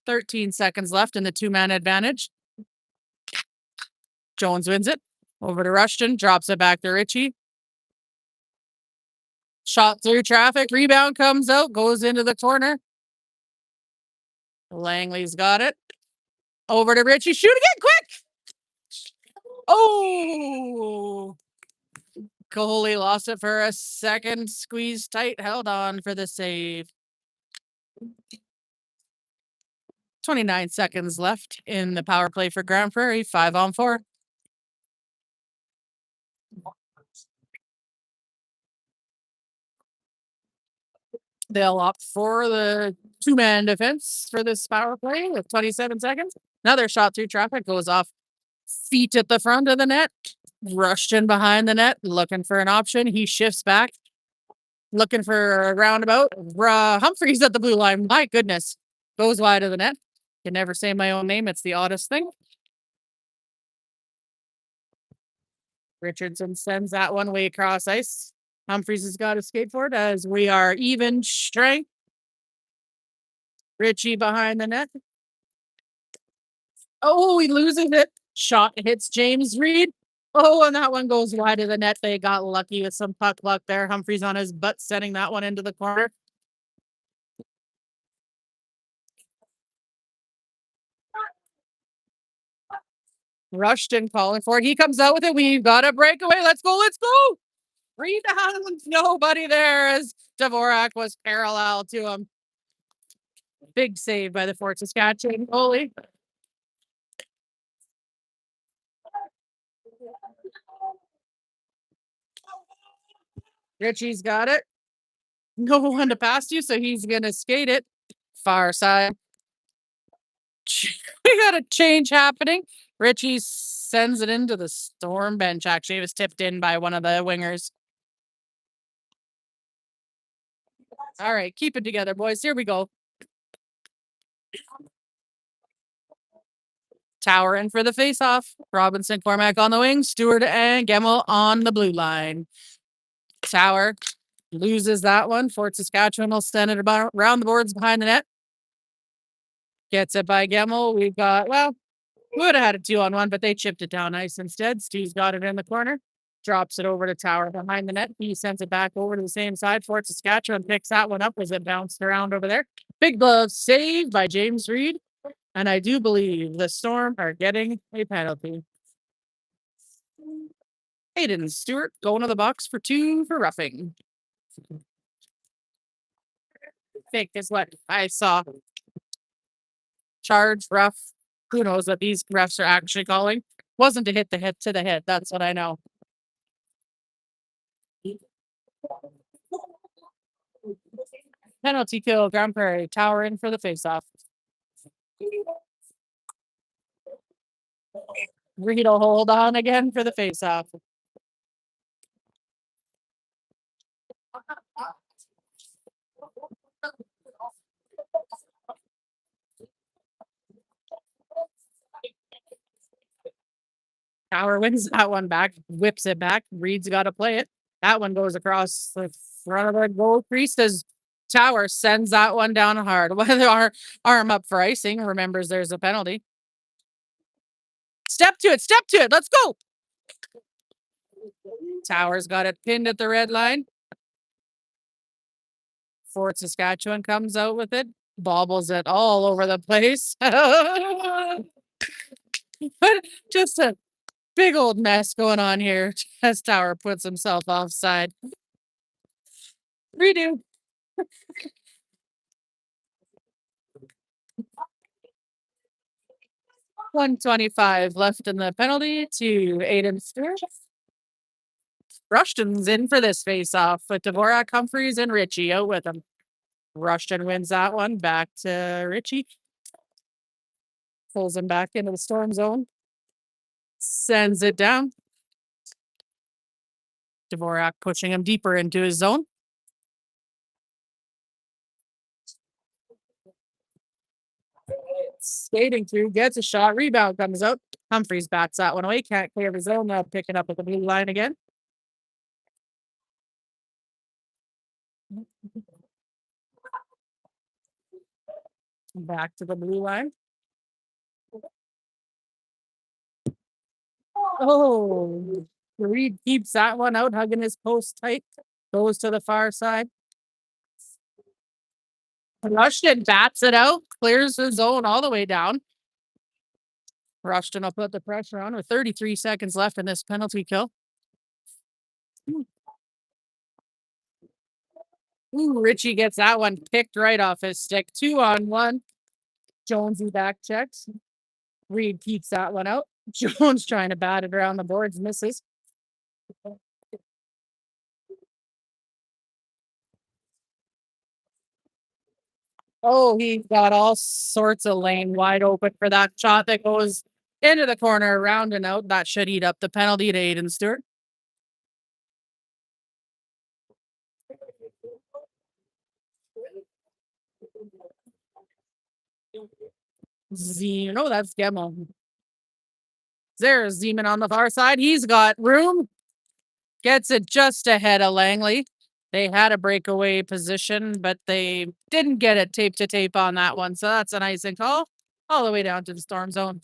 13 seconds left in the two-man advantage. Jones wins it. Over to Rushton. Drops it back to Ritchie. Shot through traffic. Rebound comes out. Goes into the corner. Langley's got it. Over to Ritchie. Shoot again. Quick. Oh. Goalie lost it for a second. Squeezed tight. Held on for the save. 29 seconds left in the power play for Grand Prairie. 5-on-4. They'll opt for the two-man defense for this power play with 27 seconds. Another shot through traffic goes off feet at the front of the net. Rushed in behind the net, looking for an option. He shifts back, looking for a roundabout. Humphreys at the blue line. My goodness. Goes wide of the net. Can never say my own name. It's the oddest thing. Richardson sends that one way across ice. Humphreys has got to skate for it as we are even strength. Ritchie behind the net. Oh, he loses it. Shot hits James Reed. Oh, and that one goes wide of the net. They got lucky with some puck luck there. Humphreys on his butt, sending that one into the corner. Rushton calling for it. He comes out with it. We've got a breakaway. Let's go. Let's go. Rebound. Nobody there as Dvorak was parallel to him. Big save by the Fort Saskatchewan goalie. Ritchie's got it. No one to pass you, so he's going to skate it. Far side. We got a change happening. Ritchie sends it into the Storm bench. Actually, it was tipped in by one of the wingers. All right, keep it together, boys. Here we go. Tower in for the face-off. Robinson, Cormac on the wing. Stewart and Gemmell on the blue line. Tower loses that one. Fort Saskatchewan will send it around the boards behind the net. Gets it by Gemmell. We've got, well, we would have had a 2-on-1, but they chipped it down ice instead. Stu's got it in the corner. Drops it over to Tower behind the net. He sends it back over to the same side. Fort Saskatchewan picks that one up as it bounced around over there. Big glove save by James Reed. And I do believe the Storm are getting a penalty. Hayden Stewart going to the box for 2 for roughing. Fake is what I saw. Charge, rough. Who knows what these refs are actually calling? Wasn't to hit the head to the head. That's what I know. Penalty kill, Grand Prairie. Tower in for the faceoff. Reed will hold on again for the faceoff. Tower wins that one back, whips it back. Reed's got to play it. That one goes across the front of the goal crease as Tower sends that one down hard. With our arm up for icing, remembers there's a penalty. Step to it. Step to it. Let's go. Tower's got it pinned at the red line. Fort Saskatchewan comes out with it. Bobbles it all over the place. But just a big old mess going on here as Tower puts himself offside. Redo. 125 left in the penalty to Aiden Stewart. Rushton's in for this face-off with Dvorak, Humphreys, and Richie out with him. Rushton wins that one. Back to Richie. Pulls him back into the storm zone. Sends it down. Dvorak pushing him deeper into his zone. Skating through, gets a shot, rebound comes out. Humphreys bats that one away, can't clear his zone, now picking up at the blue line again. Back to the blue line. Oh, Reed keeps that one out, hugging his post tight. Goes to the far side. Rushton bats it out, clears the zone all the way down. Rushton will put the pressure on with 33 seconds left in this penalty kill. Ooh, Richie gets that one picked right off his stick. 2-on-1. Jonesy back checks. Reed keeps that one out. Jones trying to bat it around the boards, misses. Oh, he got all sorts of lane wide open for that shot that goes into the corner, around and out. That should eat up the penalty to Aiden Stewart. No, that's Gemmel. There's Zeman on the far side. He's got room. Gets it just ahead of Langley. They had a breakaway position, but they didn't get it tape to tape on that one. So that's an icing call all the way down to the storm zone.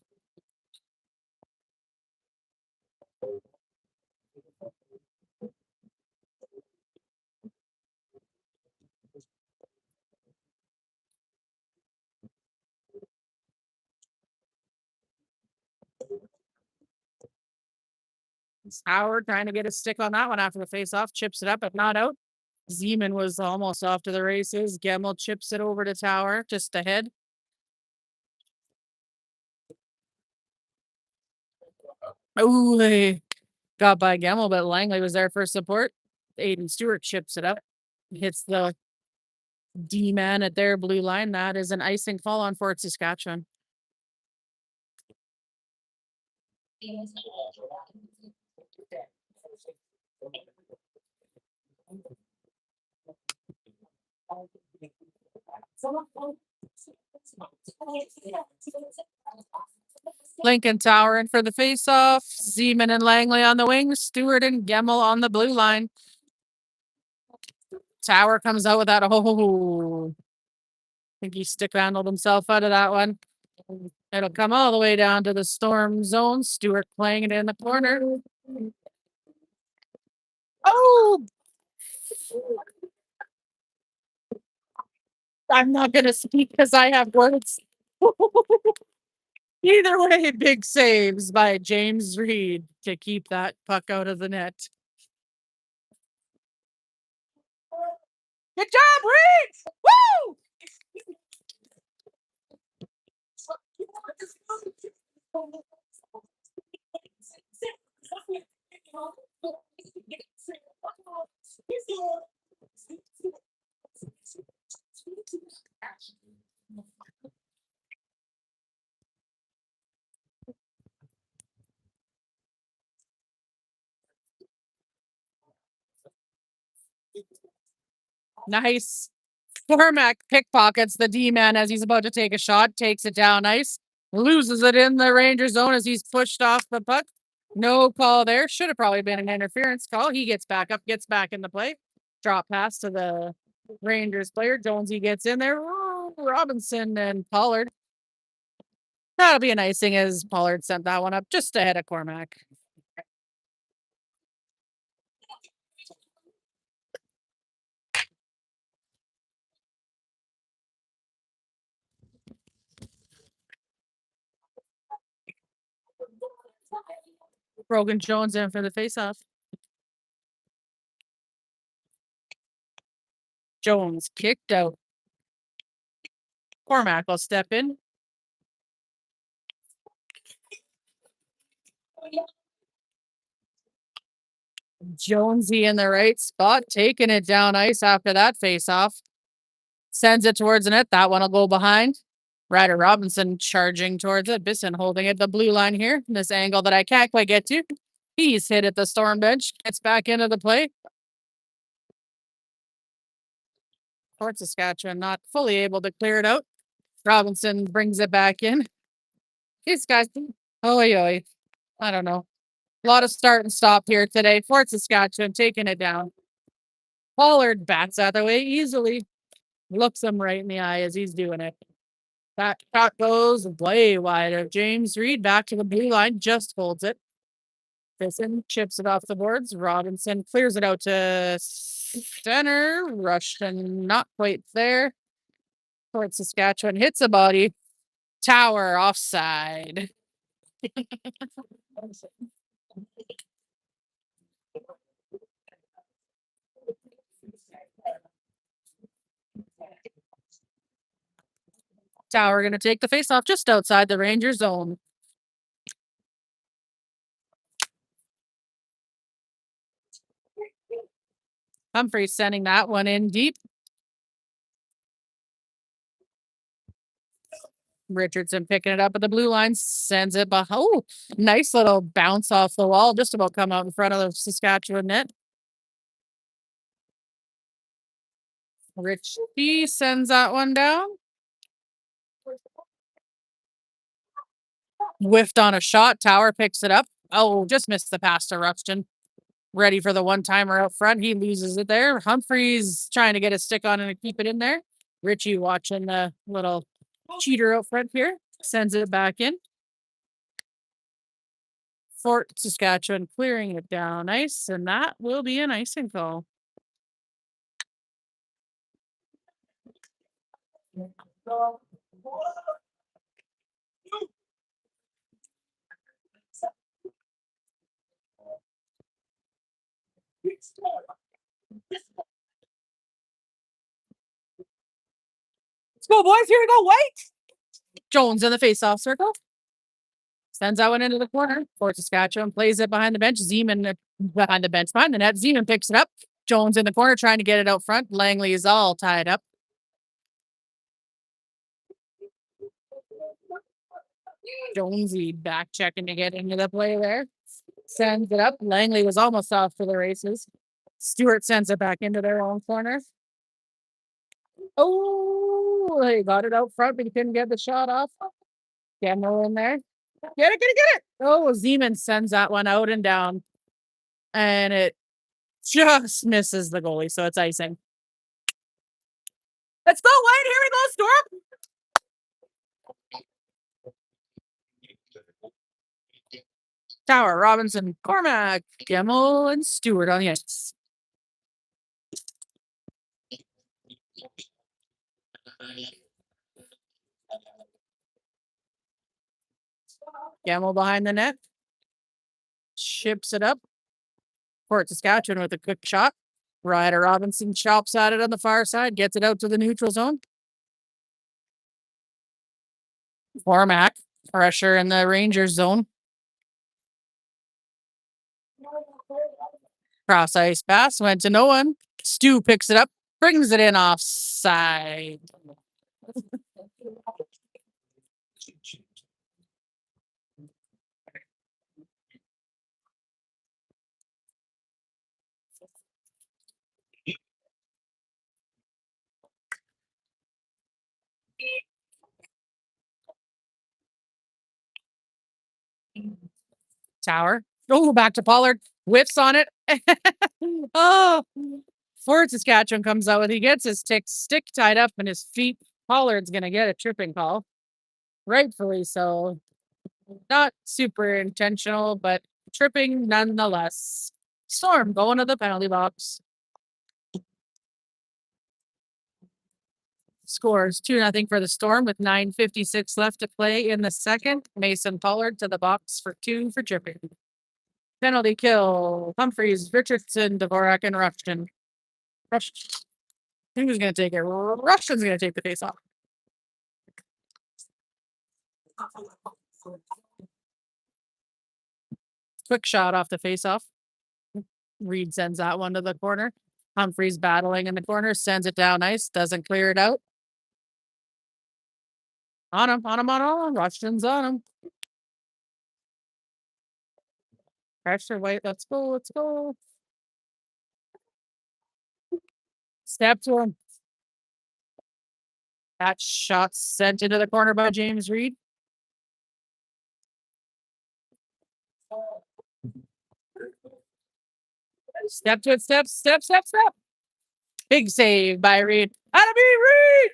Howard trying to get a stick on that one after the face-off, chips it up, but not out. Zeman was almost off to the races. Gemmel chips it over to Tower, just ahead. Oh, they got by Gemmel, but Langley was there for support. Aiden Stewart chips it up, hits the D-man at their blue line. That is an icing fall on Fort Saskatchewan. Lincoln Tower in for the face-off. Zeman and Langley on the wings. Stewart and Gemmel on the blue line. Tower comes out with that. Oh, I think he stick handled himself out of that one. It'll come all the way down to the storm zone. Stewart playing it in the corner. Oh, I'm not going to speak because I have words. Either way, big saves by James Reed to keep that puck out of the net. Good job, Reed! Woo! Nice. Cormac pickpockets the D-man as he's about to take a shot, takes it down ice, loses it in the Ranger zone as he's pushed off the puck. No call there. Should have probably been an interference call. He gets back up, gets back in the play. Drop pass to the Rangers player. Jonesy gets in there. Robinson and Pollard. That'll be an icing as Pollard sent that one up just ahead of Cormac. Brogan Jones in for the faceoff. Jones kicked out. Cormac will step in. Jonesy in the right spot, taking it down ice after that face-off. Sends it towards the net. That one will go behind. Ryder Robinson charging towards it. Bisson holding it the blue line here. This angle that I can't quite get to. He's hit at the storm bench. Gets back into the play. Fort Saskatchewan not fully able to clear it out. Robinson brings it back in. These guys, I don't know. A lot of start and stop here today. Fort Saskatchewan taking it down. Pollard bats out of the way easily. Looks him right in the eye as he's doing it. That shot goes way wider. James Reed back to the blue line, just holds it. Bisson chips it off the boards. Robinson clears it out to center. Rushton not quite there. Fort Saskatchewan hits a body. Tower offside. Tower going to take the face off just outside the Ranger zone. Humphrey sending that one in deep. Richardson picking it up at the blue line, sends it behind. Oh, nice little bounce off the wall, just about come out in front of the Saskatchewan net. Richie sends that one down. Whiffed on a shot. Tower picks it up. Oh, just missed the pass to Rushton. Ready for the one-timer out front. He loses it there. Humphreys trying to get a stick on it and keep it in there. Richie watching the little cheater out front here. Sends it back in. Fort Saskatchewan clearing it down nice, and that will be an icing call. Let's go, boys. Here we go. Wait. Jones in the face-off circle. Sends that one into the corner. Fort Saskatchewan plays it behind the bench. Zeman behind the bench, behind the net. Zeman picks it up. Jones in the corner trying to get it out front. Langley is all tied up. Jonesy back checking to get into the play there. Sends it up. Langley was almost off for the races. Stewart sends it back into their own corner. Oh, they got it out front, but he couldn't get the shot off. Gemmel in there. Get it. Oh, Zeman sends that one out and down. And it just misses the goalie, so it's icing. Let's go, Wade. Here we go, Storm. Tower, Robinson, Cormac, Gemmel, and Stewart on the ice. Gemmel behind the net. Chips it up. Fort Saskatchewan with a quick shot. Ryder Robinson chops at it on the far side, gets it out to the neutral zone. Cormac, pressure in the Rangers zone. Cross ice pass went to no one. Stu picks it up, brings it in offside. Tower. Oh, back to Pollard. Whiffs on it. Oh, Fort Saskatchewan comes out with he gets his stick tied up in his feet. Pollard's gonna get a tripping call. Rightfully so. Not super intentional, but tripping nonetheless. Storm going to the penalty box. Scores 2-0 for the Storm with 9:56 left to play in the second. Mason Pollard to the box for 2 for tripping. Penalty kill. Humphreys, Richardson, Dvorak, and Rushton. Who's going to take it? Russian's going to take the face off. Quick shot off the face off. Reed sends that one to the corner. Humphreys battling in the corner, sends it down nice, doesn't clear it out. On him. Russian's on him. Pressure, wait, let's go. Step to him. That shot sent into the corner by James Reed. Step to it, step. Big save by Reed. Out of me, Reed!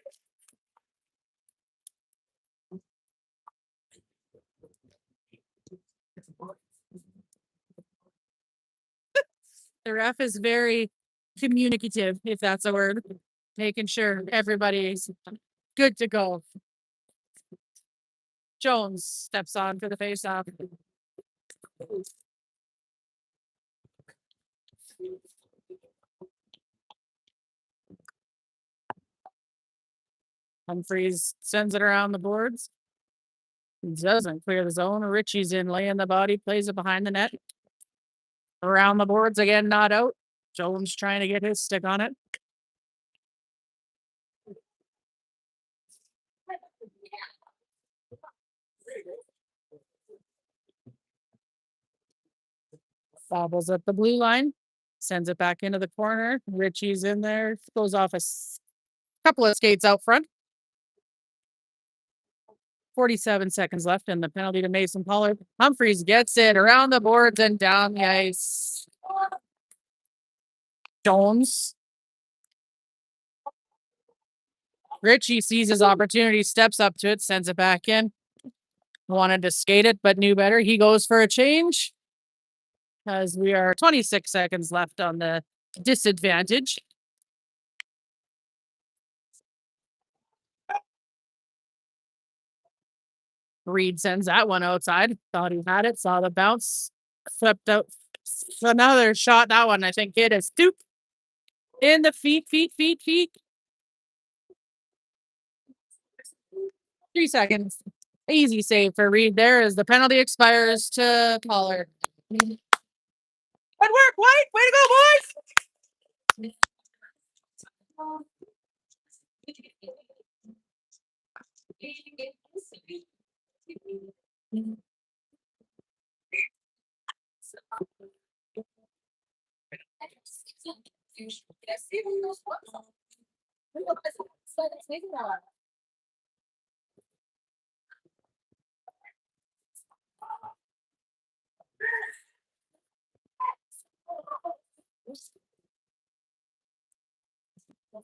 The ref is very communicative, if that's a word, making sure everybody's good to go. Jones steps on for the face-off. Humphreys sends it around the boards. Doesn't clear the zone. Richie's in, laying the body, plays it behind the net. Around the boards again, not out. Jones trying to get his stick on it. Bobbles at the blue line. Sends it back into the corner. Richie's in there. Goes off a couple of skates out front. 47 seconds left and the penalty to Mason Pollard. Humphreys gets it around the boards and down the ice. Jones. Richie sees his opportunity, steps up to it, sends it back in. Wanted to skate it, but knew better. He goes for a change. As we are 26 seconds left on the disadvantage. Reed sends that one outside. Thought he had it, saw the bounce, flipped out. Another shot. That one, I think, hit a stoop in the feet. 3 seconds. Easy save for Reed there as the penalty expires to Pollard. Good work, White. Way to go, boys.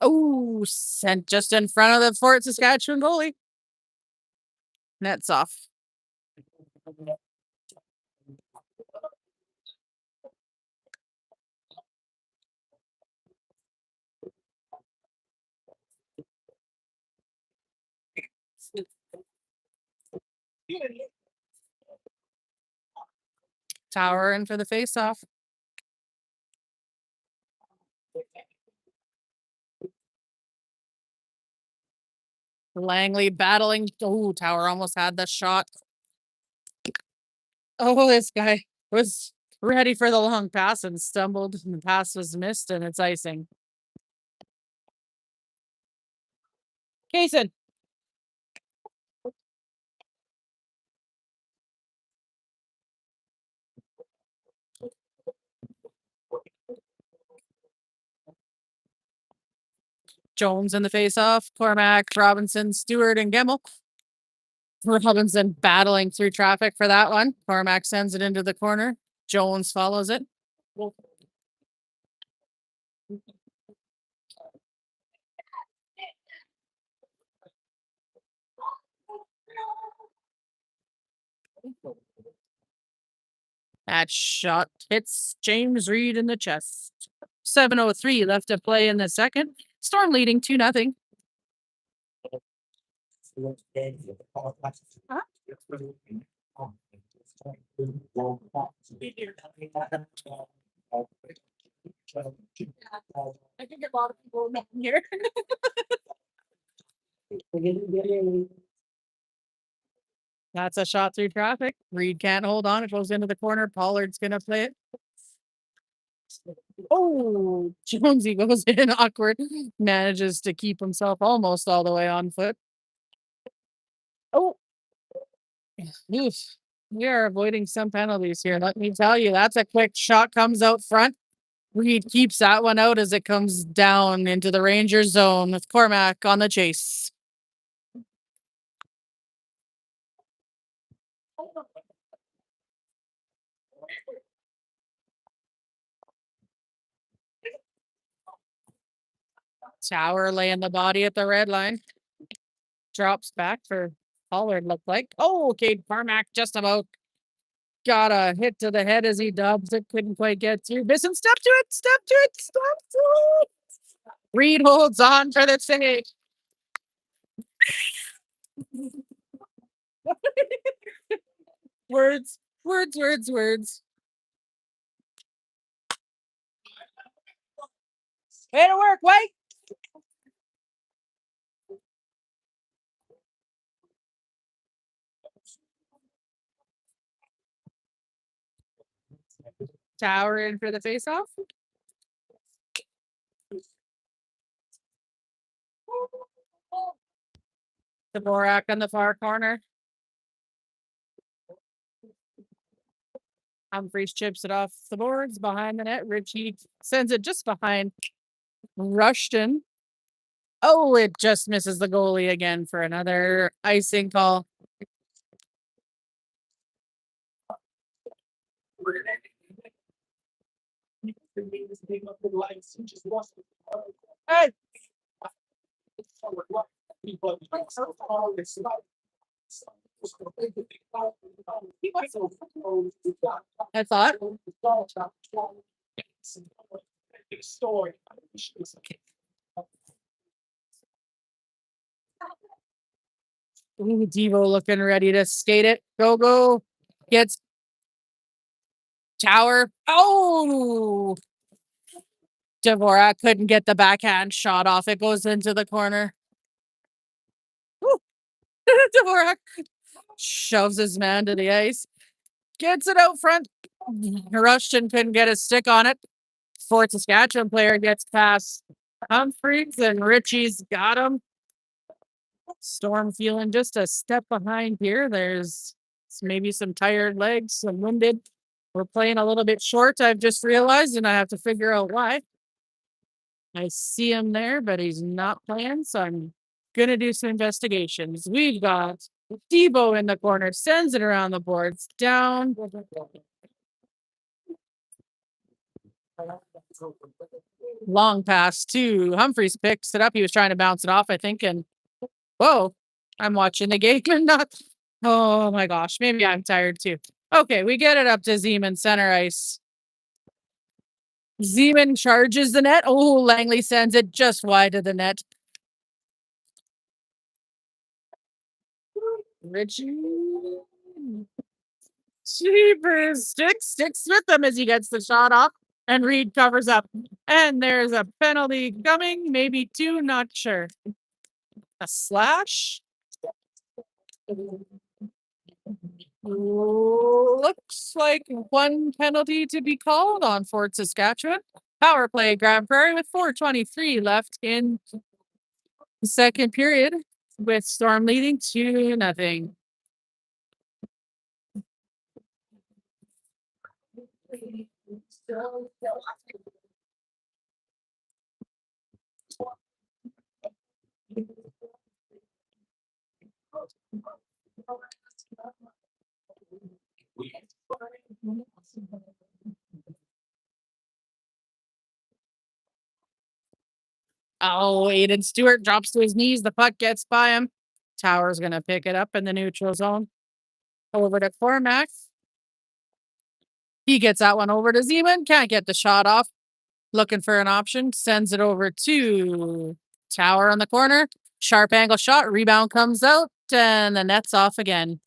Oh, sent just in front of the Fort Saskatchewan goalie. Net's off. Tower in for the face-off. Langley battling. Oh, Tower almost had the shot. Oh, this guy was ready for the long pass and stumbled, and the pass was missed, and it's icing. Kaysen. Jones in the face-off. Cormac, Robinson, Stewart, and Gemmel. Robinson battling through traffic for that one. Cormac sends it into the corner. Jones follows it. That shot hits James Reed in the chest. 7:03 left to play in the second. Storm leading 2-0. I think a lot of people know here. That's a shot through traffic. Reed can't hold on. It goes into the corner. Pollard's going to play it. Oh, Jonesy goes in awkward. Manages to keep himself almost all the way on foot. Oh, oof. We are avoiding some penalties here. Let me tell you, that's a quick shot comes out front. Reed keeps that one out as it comes down into the Ranger zone with Cormac on the chase. Tower laying the body at the red line. Drops back for Pollard, looked like. Oh, okay, Cormac just about got a hit to the head as he dubs it. Couldn't quite get through. Bisson, step to it, step to it, step to it. Reed holds on for the save. Words. Way to work, White. Tower in for the faceoff. Dvorak on the far corner. Humphreys chips it off the boards behind the net. Richie sends it just behind Rushton. Oh, it just misses the goalie again for another icing call. Hey. I thought. Ooh, Devo looking ready to skate it. Go. Gets Tower. Oh! Dvorak couldn't get the backhand shot off. It goes into the corner. Dvorak shoves his man to the ice. Gets it out front. Rushton couldn't get a stick on it. Fort Saskatchewan player gets past Humphreys and Richie's got him. Storm feeling just a step behind here. There's maybe some tired legs, some winded. We're playing a little bit short, I've just realized, and I have to figure out why. I see him there, but he's not playing, so I'm going to do some investigations. We've got Debo in the corner, sends it around the boards, down. Long pass to Humphreys, picks it up. He was trying to bounce it off, I think, and whoa, I'm watching the game and not. Oh my gosh, maybe I'm tired too. Okay, we get it up to Zeman center ice. Zeman charges the net. Oh, Langley sends it just wide of the net. Richie. Jeepers. Sticks with them as he gets the shot off. And Reed covers up. And there's a penalty coming. Maybe two, not sure. A slash. Looks like one penalty to be called on Fort Saskatchewan. Power play Grand Prairie with 4:23 left in the second period, with Storm leading 2-0. Oh, Aiden Stewart drops to his knees. The puck gets by him. Tower's going to pick it up in the neutral zone. Over to Cormac. He gets that one over to Zeman. Can't get the shot off. Looking for an option. Sends it over to Tower on the corner. Sharp angle shot. Rebound comes out. And the net's off again.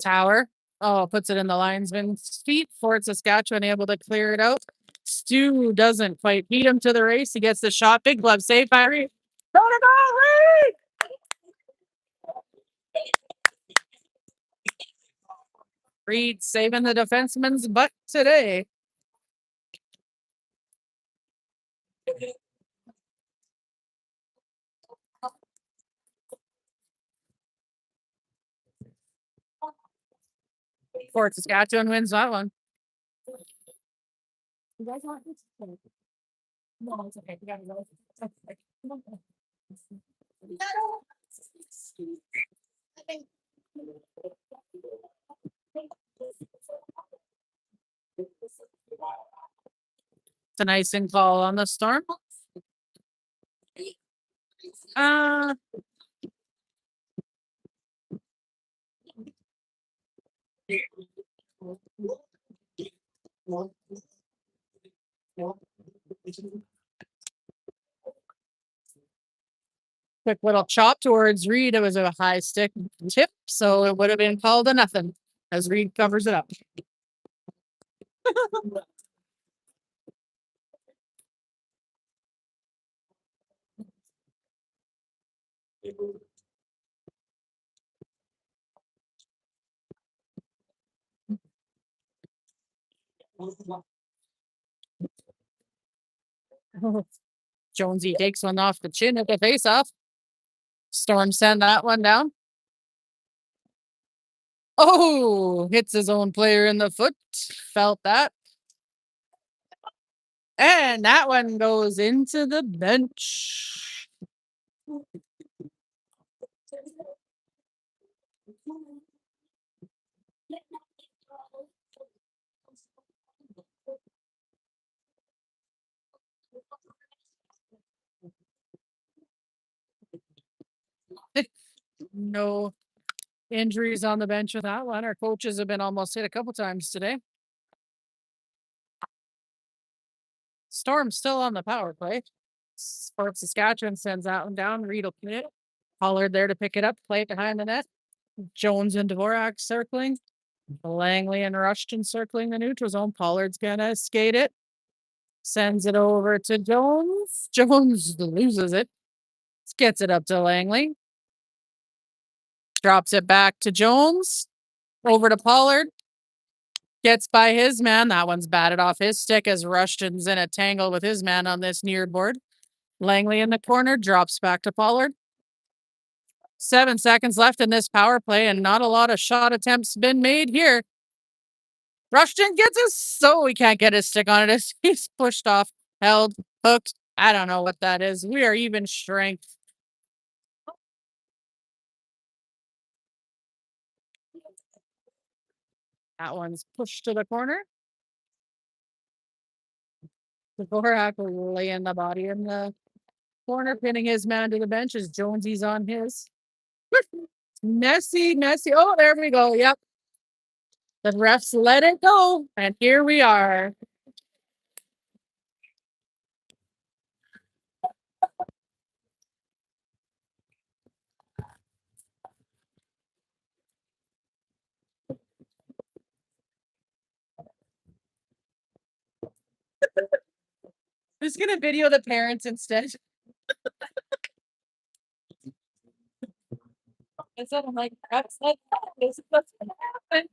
Tower. Oh, puts it in the linesman's feet. Fort Saskatchewan able to clear it out. Stu doesn't quite beat him to the race. He gets the shot. Big glove save by Reed. Go to goal, Reed! Reed saving the defenseman's butt today. Fort Saskatchewan wins that one. You guys want this? No, it's okay. We gotta go. It's a nice in call on the Storm. Quick little chop towards Reed. It was a high stick tip, so it would have been called a nothing as Reed covers it up. Jonesy takes one off the chin at the face off. Storm send that one down. Oh, hits his own player in the foot. Felt that. And that one goes into the bench. No injuries on the bench with that one. Our coaches have been almost hit a couple times today. Storm still on the power play. Fort Saskatchewan sends that one down. Reed will put it. Pollard there to pick it up, play it behind the net. Jones and Dvorak circling. Langley and Rushton circling the neutral zone. Pollard's gonna skate it. Sends it over to Jones. Jones loses it. Gets it up to Langley. Drops it back to Jones. Over to Pollard. Gets by his man. That one's batted off his stick as Rushton's in a tangle with his man on this near board. Langley in the corner. Drops back to Pollard. 7 seconds left in this power play, and not a lot of shot attempts been made here. Rushton gets us, so he can't get his stick on it. He's pushed off, held, hooked. I don't know what that is. We are even strength. That one's pushed to the corner. Dvorak laying the body in the corner, pinning his man to the bench as Jonesy's on his. Messy. Oh, there we go. Yep. The refs let it go, and here we are. Who's gonna video the parents instead? Instead, I'm like, that's like, this is what's gonna happen.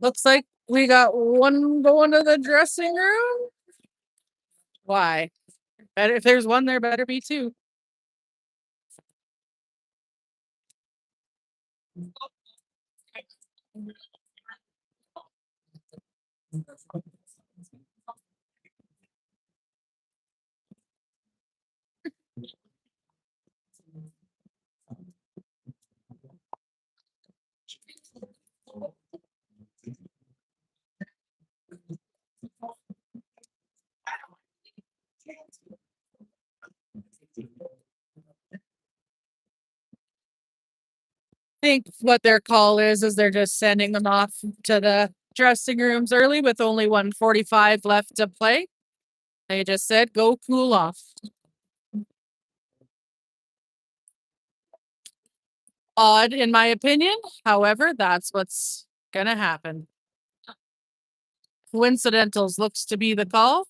Looks like we got one going to the dressing room. Why? Better if there's one there, better be two. think what their call is they're just sending them off to the dressing rooms early with only 1:45 left to play. They just said, go cool off. Odd, in my opinion. However, that's what's gonna happen. Coincidentals looks to be the call.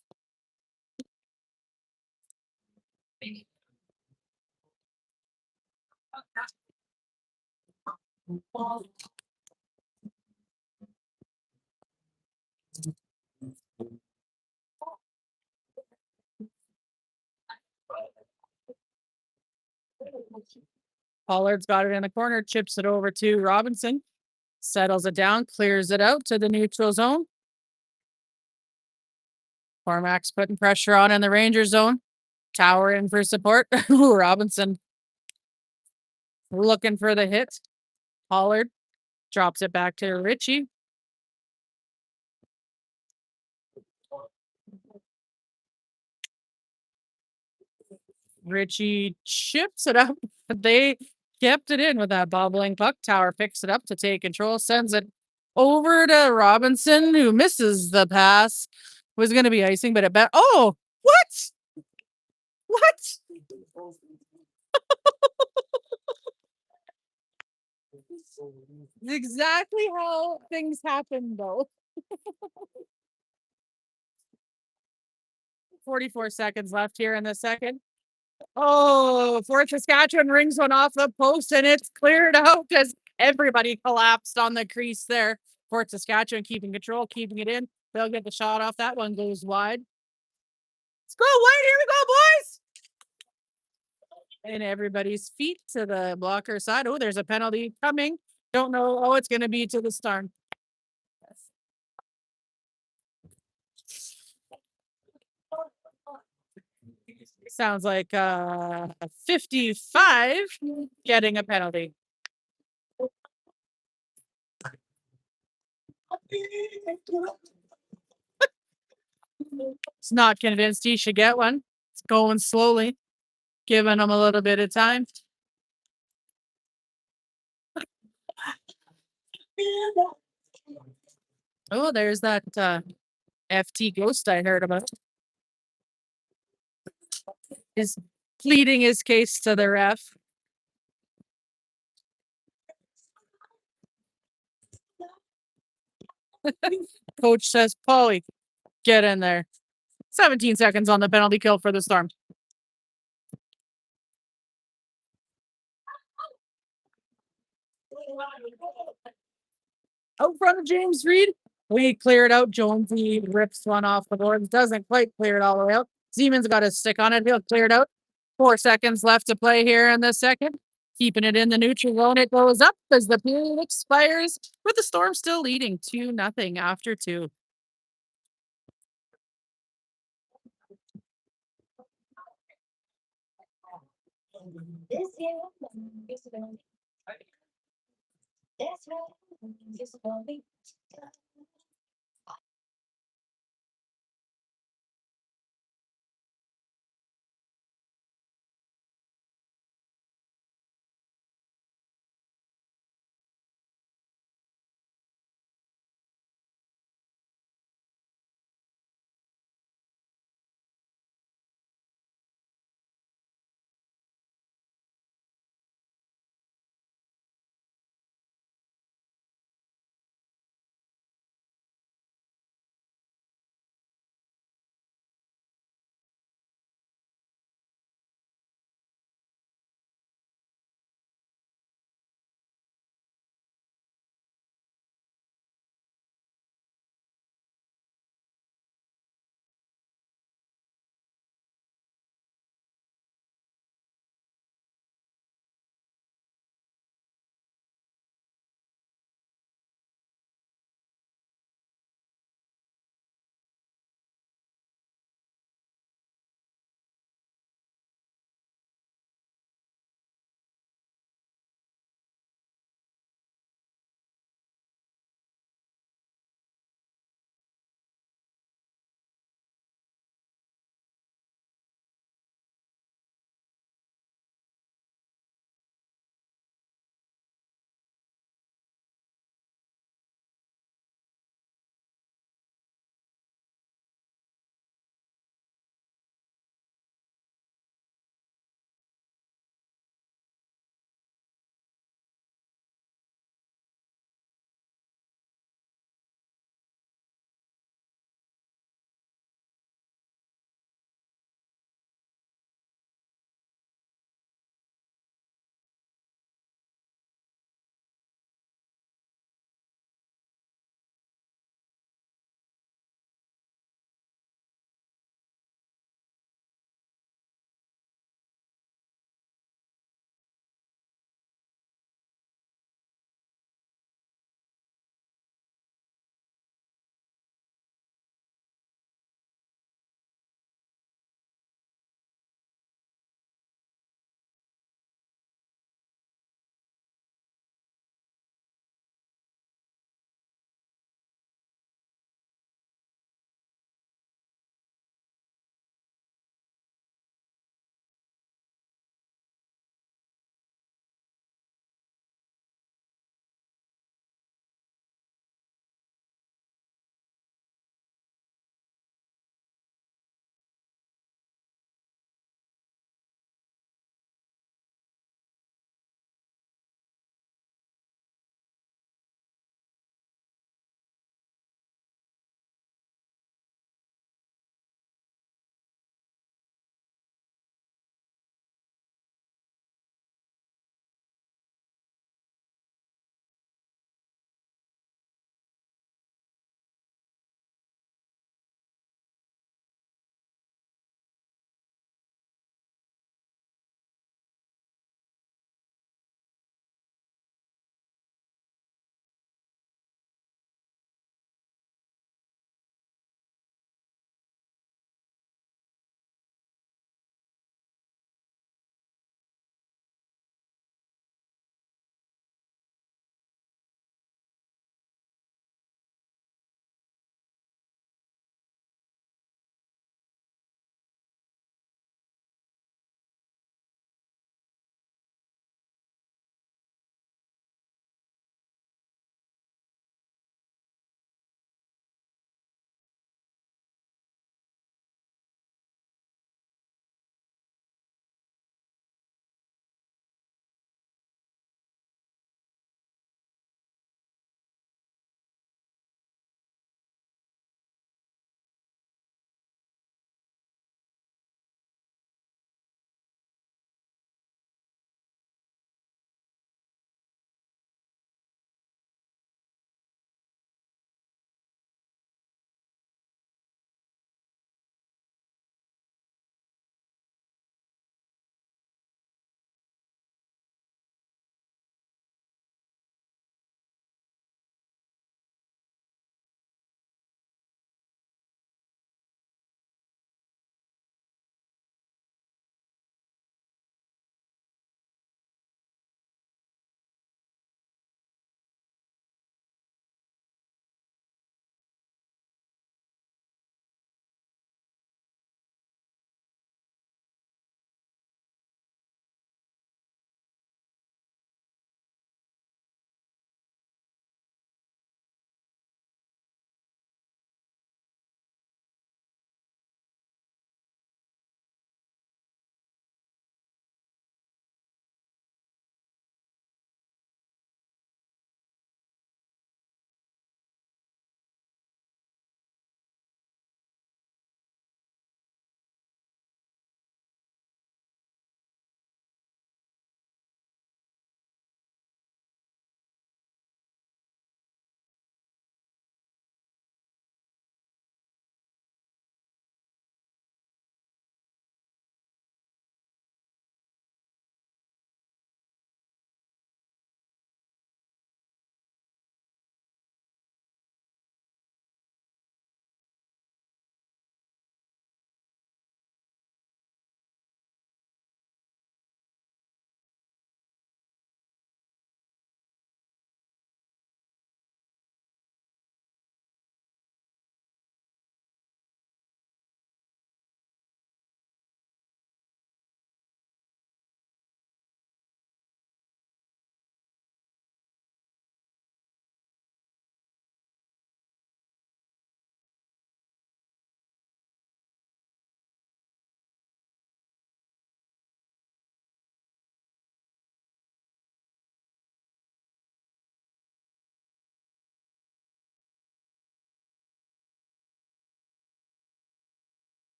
Pollard's got it in the corner, chips it over to Robinson, settles it down, clears it out to the neutral zone. Cormac's putting pressure on in the Ranger zone. Tower in for support. Robinson looking for the hit. Pollard drops it back to Richie. Richie chips it up. They kept it in with that bobbling puck. Tower picks it up to take control, sends it over to Robinson, who misses the pass. Was going to be icing, but it bet. Oh, what? What? Exactly how things happen, though. 44 seconds left here in the second. Oh, Fort Saskatchewan rings one off the post and it's cleared out because everybody collapsed on the crease there. Fort Saskatchewan keeping control, keeping it in. They'll get the shot off. That one goes wide. Let's go wide. Here we go, boys. And everybody's feet to the blocker side. Oh, there's a penalty coming. Don't know. Oh, it's going to be to the Storm. Sounds like a 55 getting a penalty. It's not convinced he should get one. It's going slowly, giving him a little bit of time. Oh, there's that FT ghost I heard about. Is pleading his case to the ref. Coach says, Paulie, get in there. 17 seconds on the penalty kill for the Storm. Out front of James Reed. We clear it out. Jonesy rips one off the board. Doesn't quite clear it all the way out. Siemens got a stick on it. He'll clear it out. 4 seconds left to play here in the second. Keeping it in the neutral zone. It goes up as the period expires, with the Storm still leading 2-0 after 2.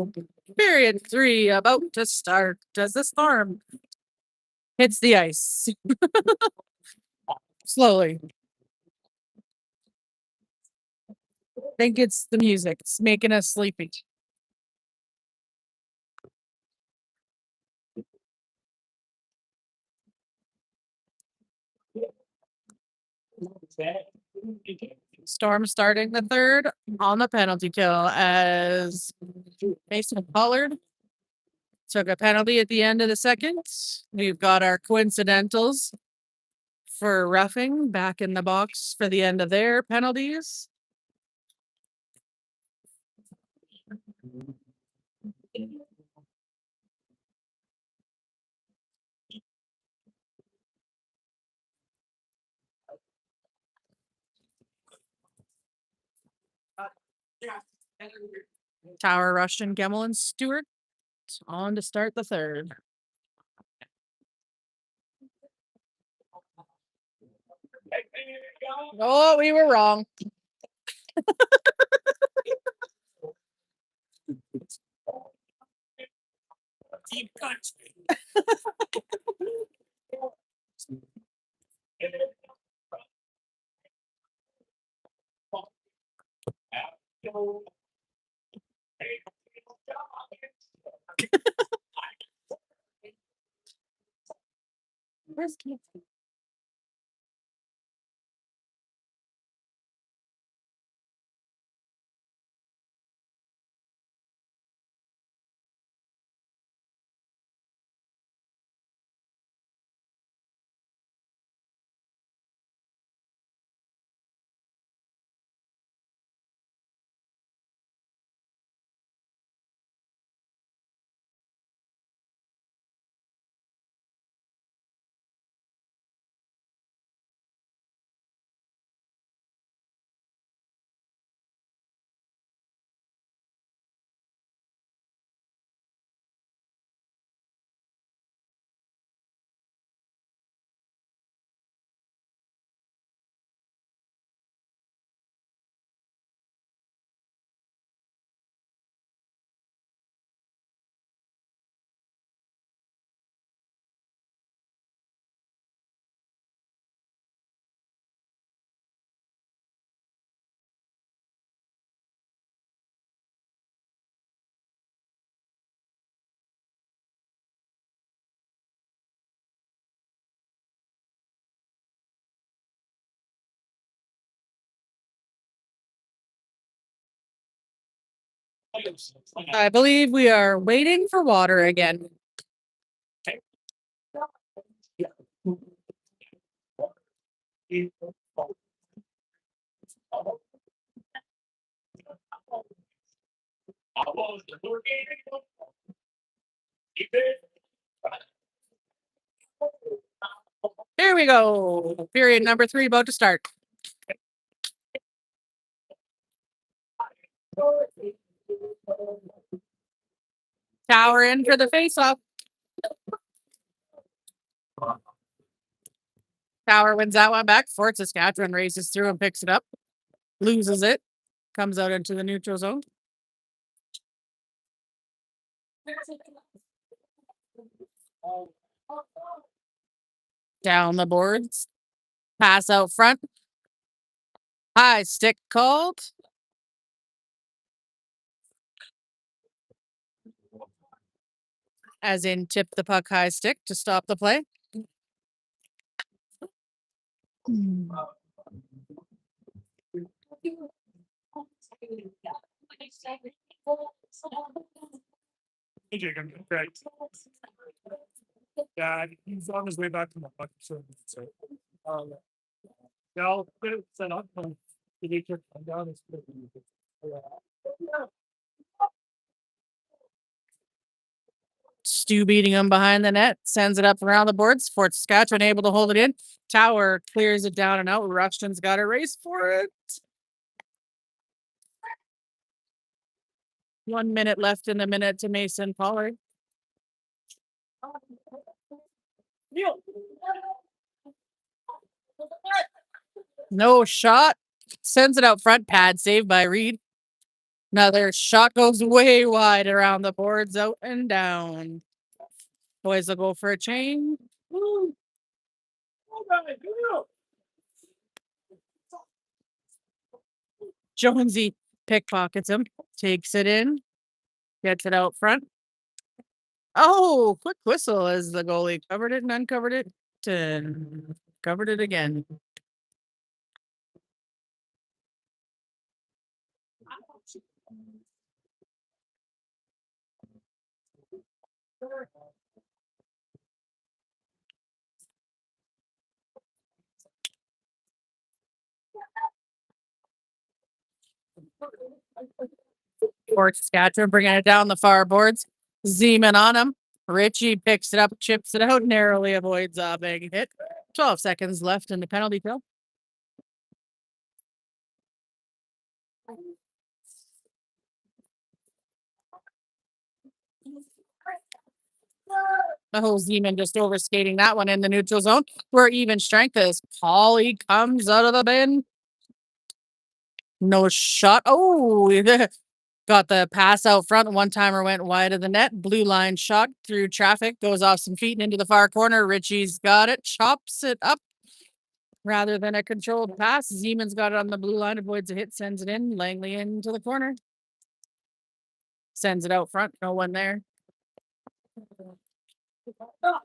go. Period 3 about to start as the storm hits the ice. Slowly. Think it's the music. It's making us sleepy. Storm starting the third on the penalty kill as Mason Pollard took a penalty at the end of the second. We've got our coincidentals for roughing back in the box for the end of their penalties. Tower, Rushton, Gemmel, and Stewart on to start the third. Oh, we were wrong. Deep country. Where's Keith? I believe we are waiting for water again. Here we go. Period number 3 about to start. Tower in for the face-off. Tower wins that one back. Fort Saskatchewan races through and picks it up. Loses it. Comes out into the neutral zone. Down the boards. Pass out front. High stick called. As in tip the puck high stick to stop the play. Hey, Jacob. Great. Yeah, he's on his way back from the puck. So, yeah, I'll get it set up. He took down his. Stu beating him behind the net, sends it up around the boards. Fort Saskatchewan able to hold it in. Tower clears it down and out. Rushton's got a race for it. 1 minute left in the minute to Mason Pollard. No shot. Sends it out front. Pad saved by Reed. Another shot goes way wide around the boards, out and down. Boys will go for a chain. Jonesy pickpockets him, takes it in, gets it out front. Oh, quick whistle as the goalie covered it and uncovered it and covered it again. Fort Saskatchewan bringing it down the far boards. Zeman on him. Richie picks it up, chips it out, narrowly avoids a big hit. 12 seconds left in the penalty kill. Oh, Zeman just overskating that one in the neutral zone where even strength is. Polly comes out of the bin. No shot. Oh, got the pass out front. One timer went wide of the net. Blue line shot through traffic. Goes off some feet and into the far corner. Richie's got it. Chops it up rather than a controlled pass. Zeman's got it on the blue line. Avoids a hit. Sends it in. Langley into the corner. Sends it out front. No one there.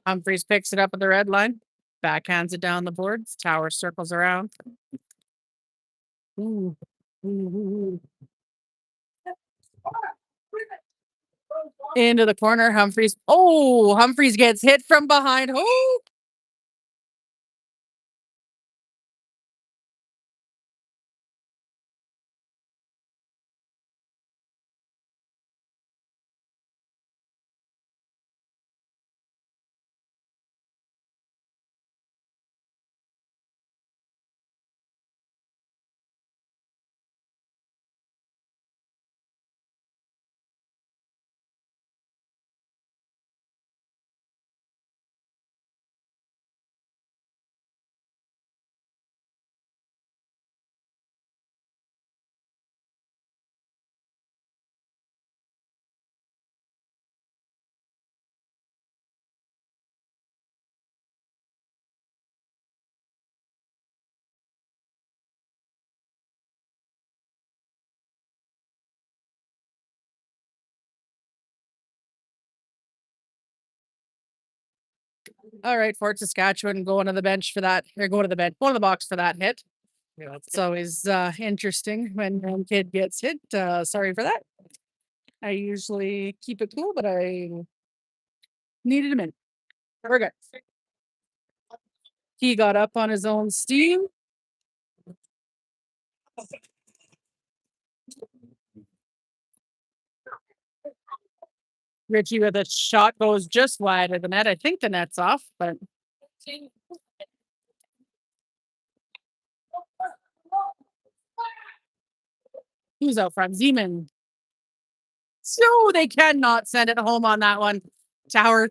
Humphreys picks it up at the red line. Backhands it down the boards. Tower circles around. Ooh. Ooh. Into the corner. Humphreys. Oh, Humphreys gets hit from behind. Oh. All right, Fort Saskatchewan going to the bench for that. Or go to the bench, go to the box for that hit. Yeah, It's always interesting when one kid gets hit. Sorry for that. I usually keep it cool, but I needed a minute. We're good. He got up on his own steam. Richie with a shot goes just wide of the net. I think the net's off, but who's out front? Zeman. So they cannot send it home on that one. Tower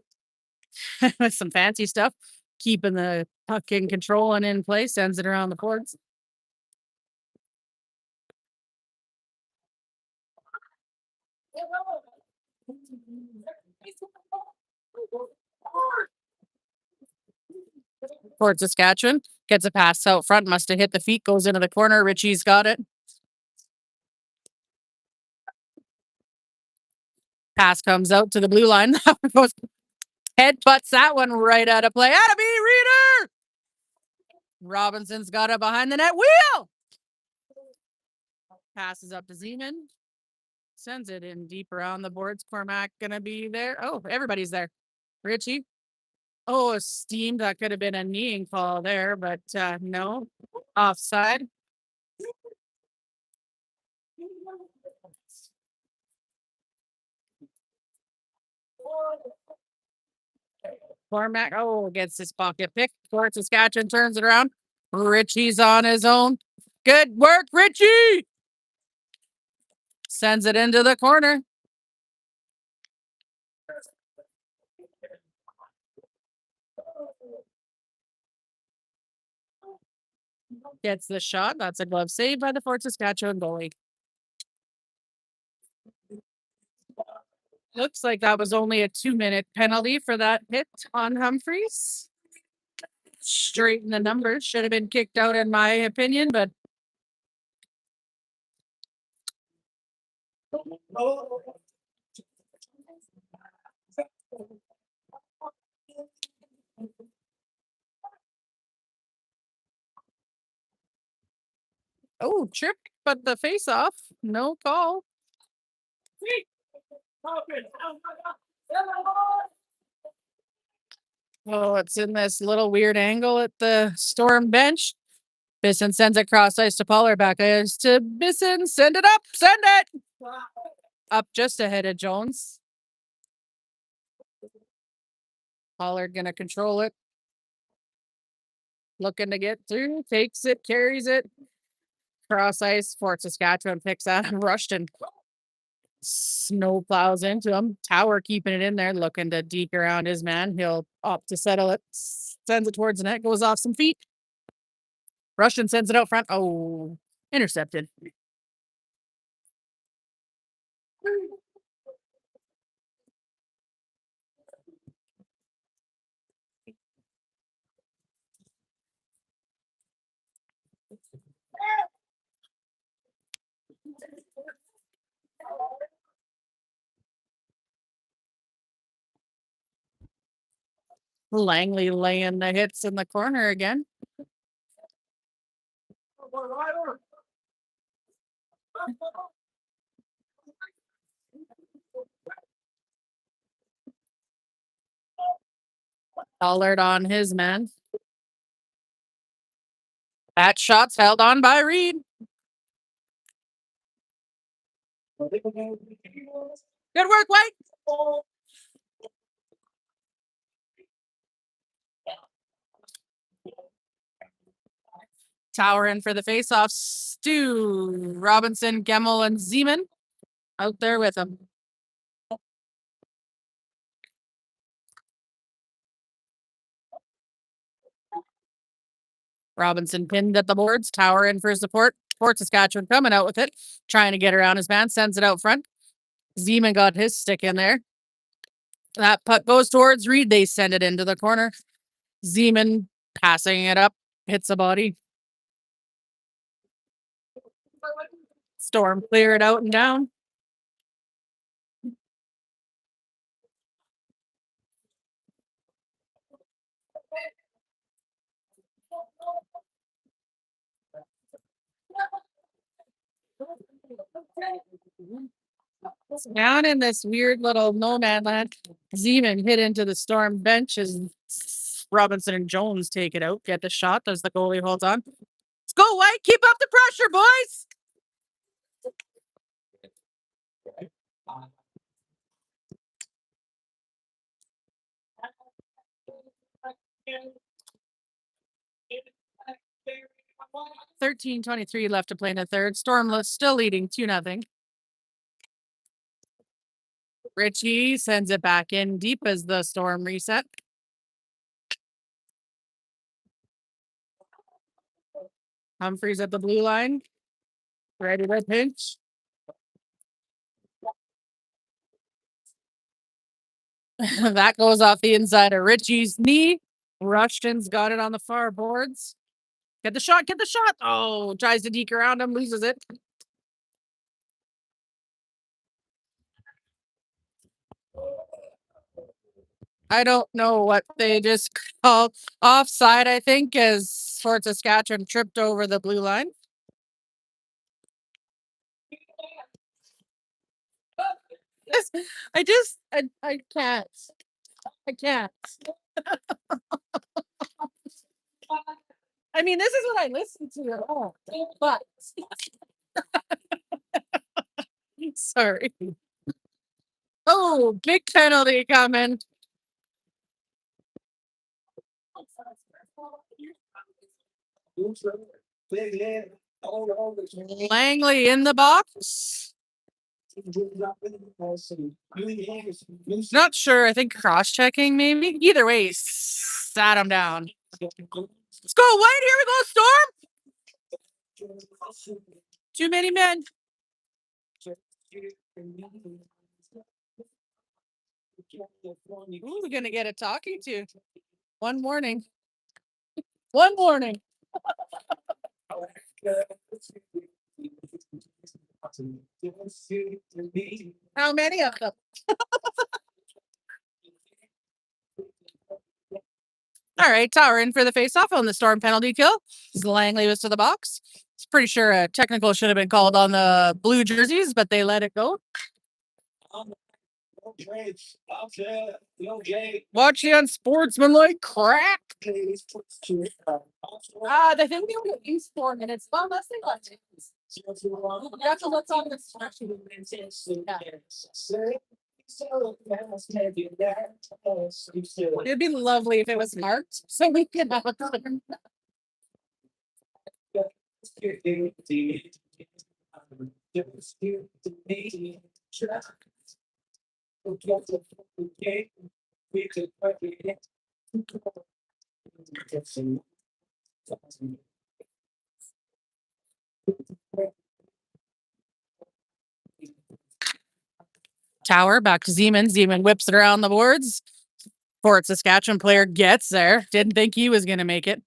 with some fancy stuff, keeping the puck in control and in play, sends it around the boards. Fort Saskatchewan gets a pass out front, must have hit the feet, goes into the corner. Richie's got it. Pass comes out to the blue line. Goes headbutts that one right out of play. Atta me, Reader! Robinson's got it behind the net. Wheel! Passes up to Zeman. Sends it in deep around the boards. Cormac gonna be there. Oh, everybody's there. Richie. Oh, steam. That could have been a kneeing call there, but no. Offside. Cormac, gets his pocket pick. Fort Saskatchewan turns it around. Richie's on his own. Good work, Richie! Sends it into the corner. Gets the shot. That's a glove save by the Fort Saskatchewan goalie. Looks like that was only a 2-minute penalty for that hit on Humphreys. Straighten the numbers. Should have been kicked out in my opinion, but oh, tripped, but the face off, no call. Oh, it's in this little weird angle at the Storm bench. Bisson sends it cross ice to Pollard, back ice to Bisson. Send it up, send it up just ahead of Jones. Pollard gonna control it. Looking to get through, takes it, carries it. Cross ice, Fort Saskatchewan picks out Rushton. Snow plows into him. Tower keeping it in there, looking to deke around his man. He'll opt to settle it. Sends it towards the net, goes off some feet. Rushton sends it out front. Oh, intercepted. Langley laying the hits in the corner again. Pollard on his man. That shot's held on by Reed. Good work, White. Tower in for the faceoff. Stu, Robinson, Gemmel, and Zeman out there with him. Robinson pinned at the boards. Tower in for support. Fort Saskatchewan coming out with it, trying to get around his man. Sends it out front. Zeman got his stick in there. That puck goes towards Reed. They send it into the corner. Zeman passing it up, hits a body. Storm clear it out and down. Down in this weird little no man land, Zeman hit into the Storm bench as Robinson and Jones take it out, get the shot as the goalie holds on. Let's go, White. Keep up the pressure, boys. $13:23 left to play in the third. Stormless still leading 2-0. Richie sends it back in deep as the Storm reset. Humphreys at the blue line. Ready to pinch. That goes off the inside of Richie's knee. Rushton's got it on the far boards. Get the shot, get the shot. Oh, tries to deke around him, loses it. I don't know what they just called offside, I think, as Fort Saskatchewan tripped over the blue line. I can't. I can't. I mean, this is what I listen to at home, but sorry. Oh, big penalty coming. Langley in the box. Not sure. I think cross-checking maybe. Either way, sat him down. Let's go, White. Here we go, Storm. Too many men. Ooh, we're gonna get a talking to. One morning. One morning. How many of them? All right, Tower in for the face-off on the Storm penalty kill. Langley was to the box. It's pretty sure a technical should have been called on the blue jerseys, but they let it go. Watch the unsportsmanlike crap. They think we only have these 4 minutes. Well, let's think about it. That's what's on the spreadsheet. It'd be lovely if it was marked so we could have a clear. Tower back to Zeman. Zeman whips it around the boards. Fort Saskatchewan player gets there. Didn't think he was going to make it.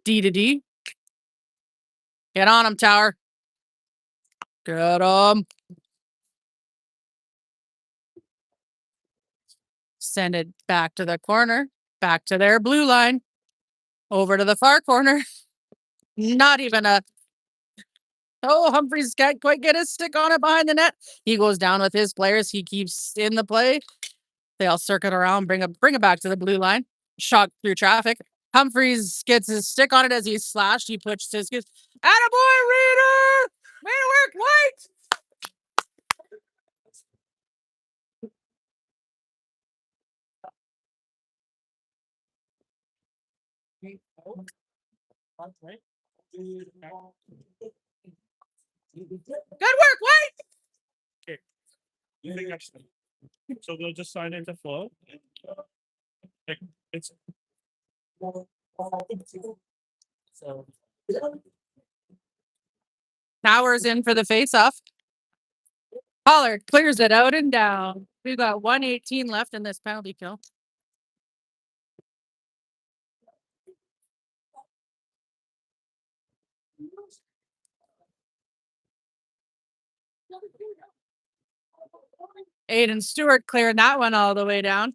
D to D. Get on him, Tower. Get him. Send it back to the corner. Back to their blue line. Over to the far corner. Not even a... Oh, Humphreys can't quite get his stick on it behind the net. He goes down with his players. He keeps in the play. They all circuit around, bring it back to the blue line. Shot through traffic. Humphreys gets his stick on it as he's slashed. He pushed his kids. Attaboy, Reader! Way to work, White! Good work, White! So they'll just sign into flow. It's Towers in for the face-off. Pollard clears it out and down. We've got 1:18 left in this penalty kill. Aiden Stewart clearing that one all the way down.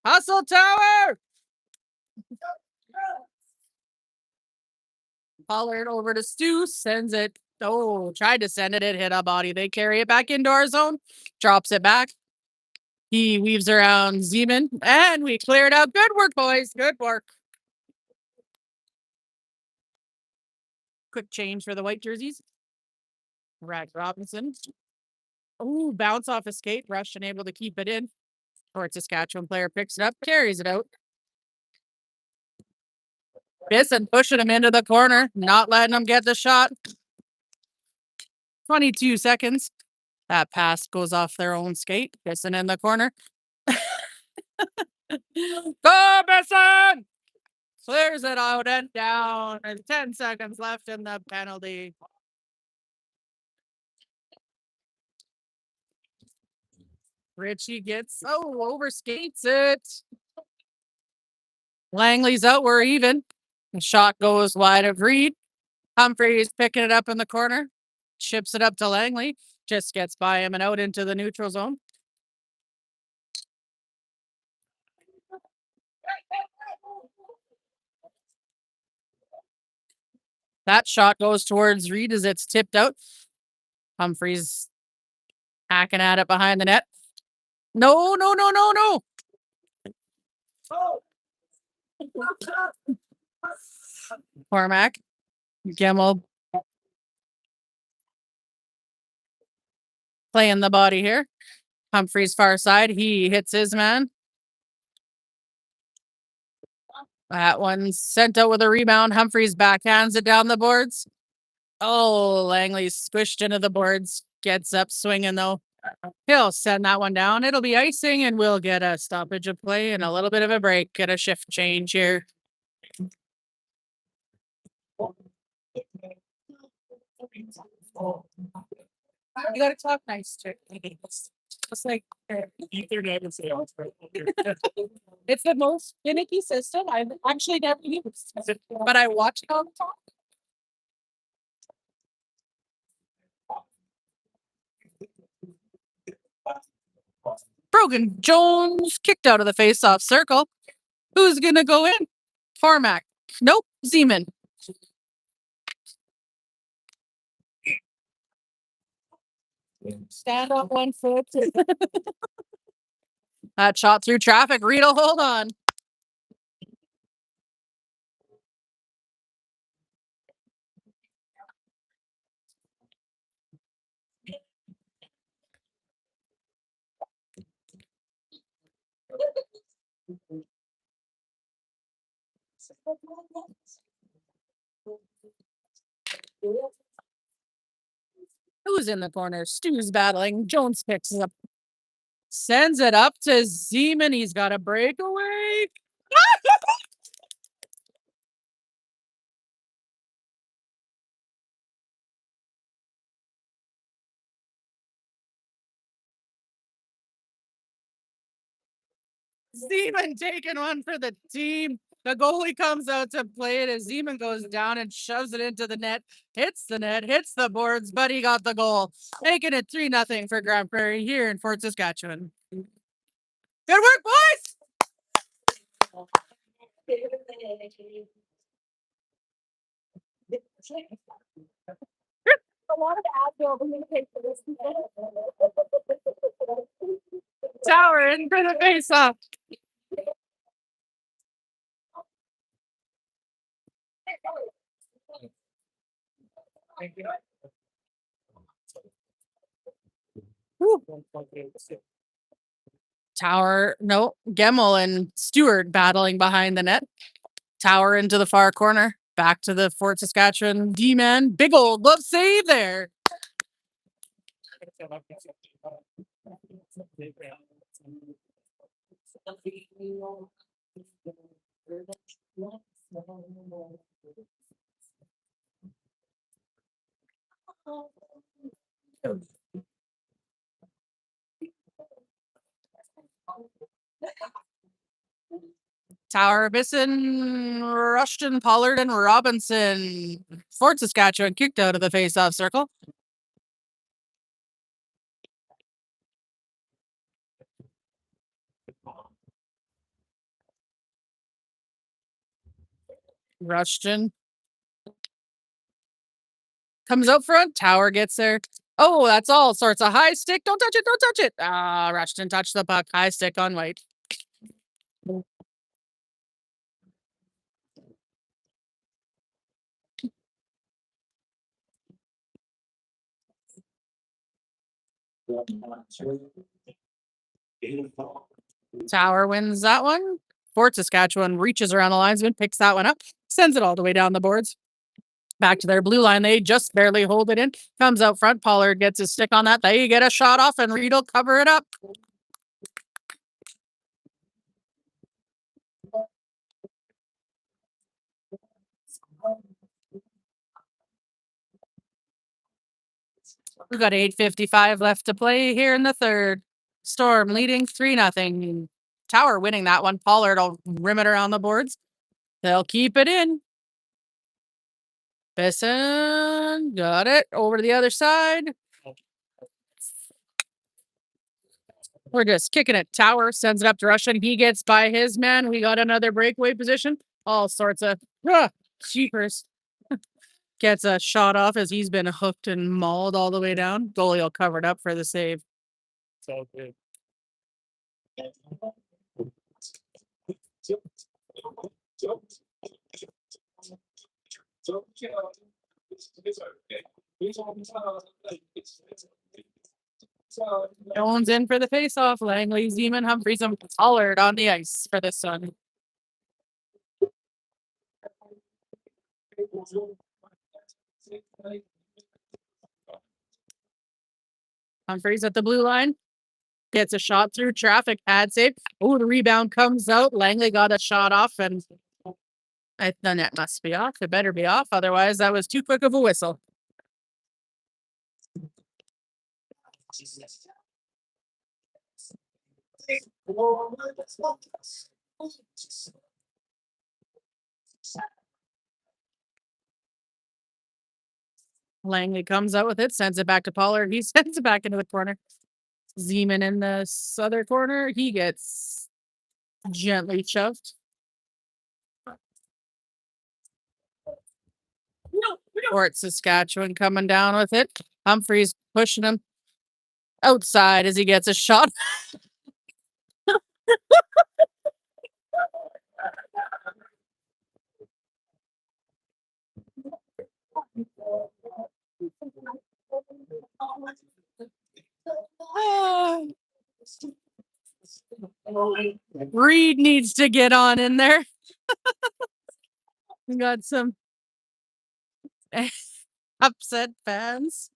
Hustle, Tower! Pollard over to Stu, sends it. Oh, tried to send it. It hit a body. They carry it back into our zone. Drops it back. He weaves around Zeman, and we cleared out. Good work, boys. Good work. Quick change for the white jerseys. Rack Robinson. Oh, bounce off a skate. Russian able to keep it in. Fort Saskatchewan player picks it up, carries it out. Bisson pushing him into the corner, not letting him get the shot. 22 seconds. That pass goes off their own skate. Bisson in the corner. Go, Bisson! Clears it out and down. And 10 seconds left in the penalty. Richie gets, overskates it. Langley's out. We're even. The shot goes wide of Reed. Humphreys picking it up in the corner. Chips it up to Langley. Just gets by him and out into the neutral zone. That shot goes towards Reed as it's tipped out. Humphreys hacking at it behind the net. No. Cormac. Gemmel playing the body here. Humphreys far side. He hits his man. That one's sent out with a rebound. Humphreys backhands it down the boards. Oh, Langley squished into the boards. Gets up swinging though. He'll send that one down. It'll be icing and we'll get a stoppage of play and a little bit of a break. Get a shift change here. You gotta talk nice to me. It's like Ethernet and sales. it's the most finicky system I've actually never used, but I watch it all the time. Brogan Jones kicked out of the face-off circle. Who's gonna go in? Farmack. Nope. Zeman. Stand on one foot. That shot through traffic. Rita, hold on. Who's in the corner? Stu's battling. Jones picks it up. Sends it up to Zeman. He's got a breakaway. Zeman taking one for the team. The goalie comes out to play it as Zeman goes down and shoves it into the net. Hits the net, hits the boards, but he got the goal. Making it 3-0 for Grand Prairie here in Fort Saskatchewan. Good work, boys! Tower in for the face-off. Tower, no, Gemmel and Stewart battling behind the net. Tower into the far corner. Back to the Fort Saskatchewan D-man. Big old glove save there. Tower, Bisson, Rushton, Pollard, and Robinson. Fort Saskatchewan kicked out of the face-off circle. Rushton comes out front. Tower gets there. Oh, that's all sorts of high stick. Don't touch it. Don't touch it. Rushton touched the puck. High stick on White. Tower wins that one. Fort Saskatchewan reaches around the linesman, picks that one up, sends it all the way down the boards. Back to their blue line. They just barely hold it in. Comes out front. Pollard gets his stick on that. They get a shot off, and Reed will cover it up. We've got 8:55 left to play here in the third. Storm leading 3-0. Tower winning that one. Pollard will rim it around the boards. They'll keep it in. Bisson got it over to the other side. We're just kicking it. Tower sends it up to Russian. He gets by his man. We got another breakaway position. All sorts of cheapers. Gets a shot off as he's been hooked and mauled all the way down. Goalie will cover it up for the save. So good. Jones in for the faceoff. Langley, Zeman, Humphreys, and Pollard on the ice for this one. Humphreys at the blue line. Gets a shot through traffic. Pad save. Oh, the rebound comes out. Langley got a shot off, and the net must be off. It better be off. Otherwise, that was too quick of a whistle. Langley comes out with it, sends it back to Pollard. He sends it back into the corner. Zeman in the other corner. He gets gently shoved. Fort Saskatchewan coming down with it. Humphreys pushing him outside as he gets a shot. Reed needs to get on in there. We got some upset fans.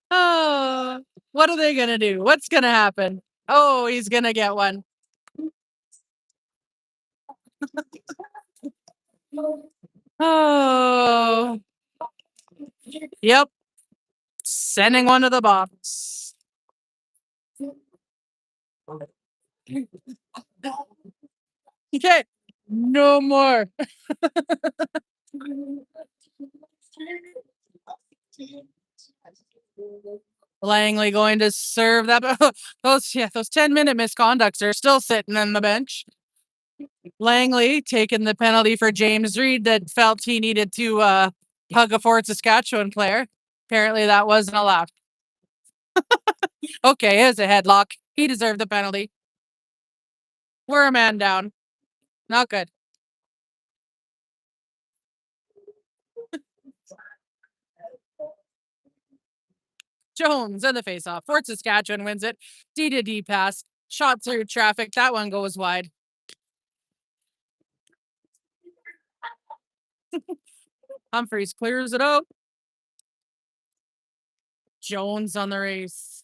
Oh, what are they gonna do? What's gonna happen? Oh, he's gonna get one. Oh, yep. Sending one to the box. Okay, no more. Langley going to serve that. Those 10-minute misconducts are still sitting on the bench. Langley taking the penalty for James Reed that felt he needed to hug a Fort Saskatchewan player. Apparently that wasn't allowed. Okay, here's a headlock. He deserved the penalty. We're a man down. Not good. Jones in the faceoff. Fort Saskatchewan wins it. D-to-D pass. Shot through traffic. That one goes wide. Humphreys clears it out. Jones on the race.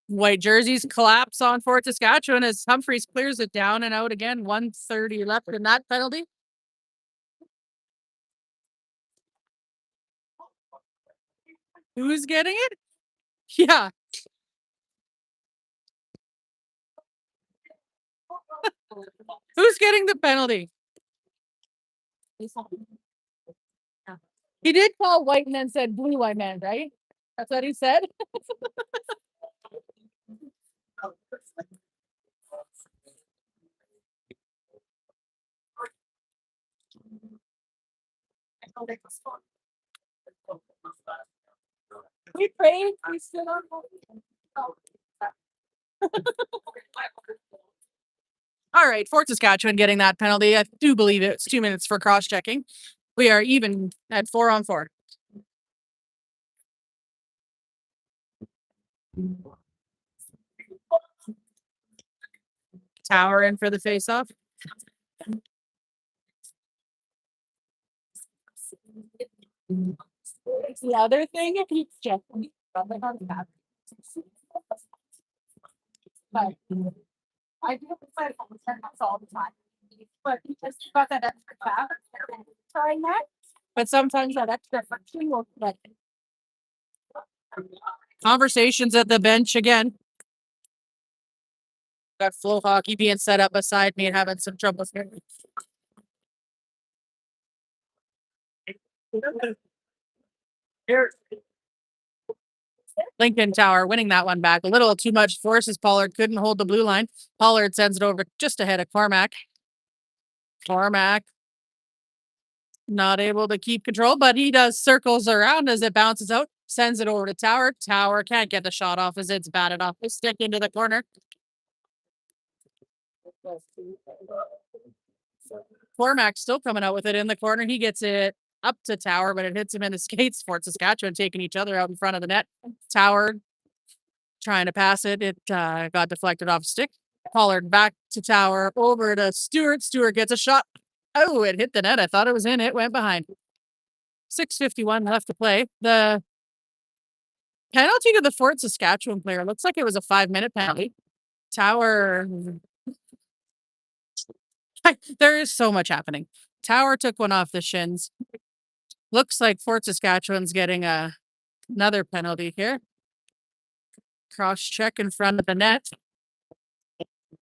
White jerseys collapse on Fort Saskatchewan as Humphreys clears it down and out again. 1:30 left in that penalty. Who's getting it? Yeah. Who's getting the penalty? He did call white and then said blue white man, right? That's what he said. We prayed. We stood on. All right, Fort Saskatchewan getting that penalty. I do believe it's 2 minutes for cross-checking. We are even at 4-on-4. Tower in for the face-off. The other thing, if he's checking, but I do play all the time. But he just got that extra fat trying that. But sometimes that extra friction will like conversations at the bench again. Got flow hockey being set up beside me and having some trouble here. Lincoln Tower winning that one back. A little too much force as Pollard couldn't hold the blue line. Pollard sends it over just ahead of Cormac. Cormac not able to keep control, but he does circles around as it bounces out. Sends it over to Tower. Tower can't get the shot off as it's batted off the stick into the corner. Cormac still coming out with it in the corner. He gets it up to Tower, but it hits him in the skates. Fort Saskatchewan taking each other out in front of the net. Tower trying to pass it. It got deflected off stick. Pollard back to Tower, over to Stewart. Stewart gets a shot. Oh, it hit the net. I thought it was in. It went behind. 6:51 left to play. The penalty to the Fort Saskatchewan player looks like it was a 5-minute penalty. Tower. There is so much happening. Tower took one off the shins. Looks like Fort Saskatchewan's getting another penalty here. Cross check in front of the net.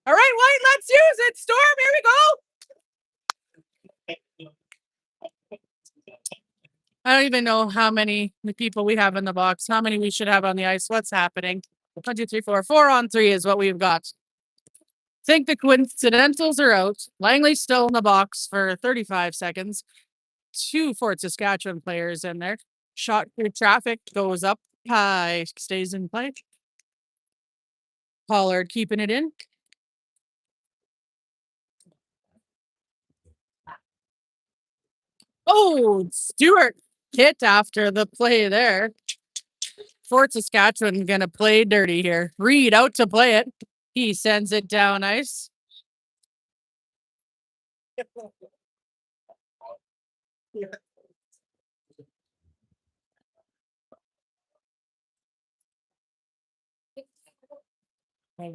All right, White, let's use it. Storm, here we go. I don't even know how many people we have in the box, how many we should have on the ice. What's happening? 1, 2, 3, 4. 4 on 3 is what we've got. Think the coincidentals are out. Langley's still in the box for 35 seconds. 2 Fort Saskatchewan players in there. Shot through traffic, goes up high, stays in play. Pollard keeping it in. Oh, Stewart hit after the play there. Fort Saskatchewan gonna play dirty here. Reed out to play it. He sends it down ice. I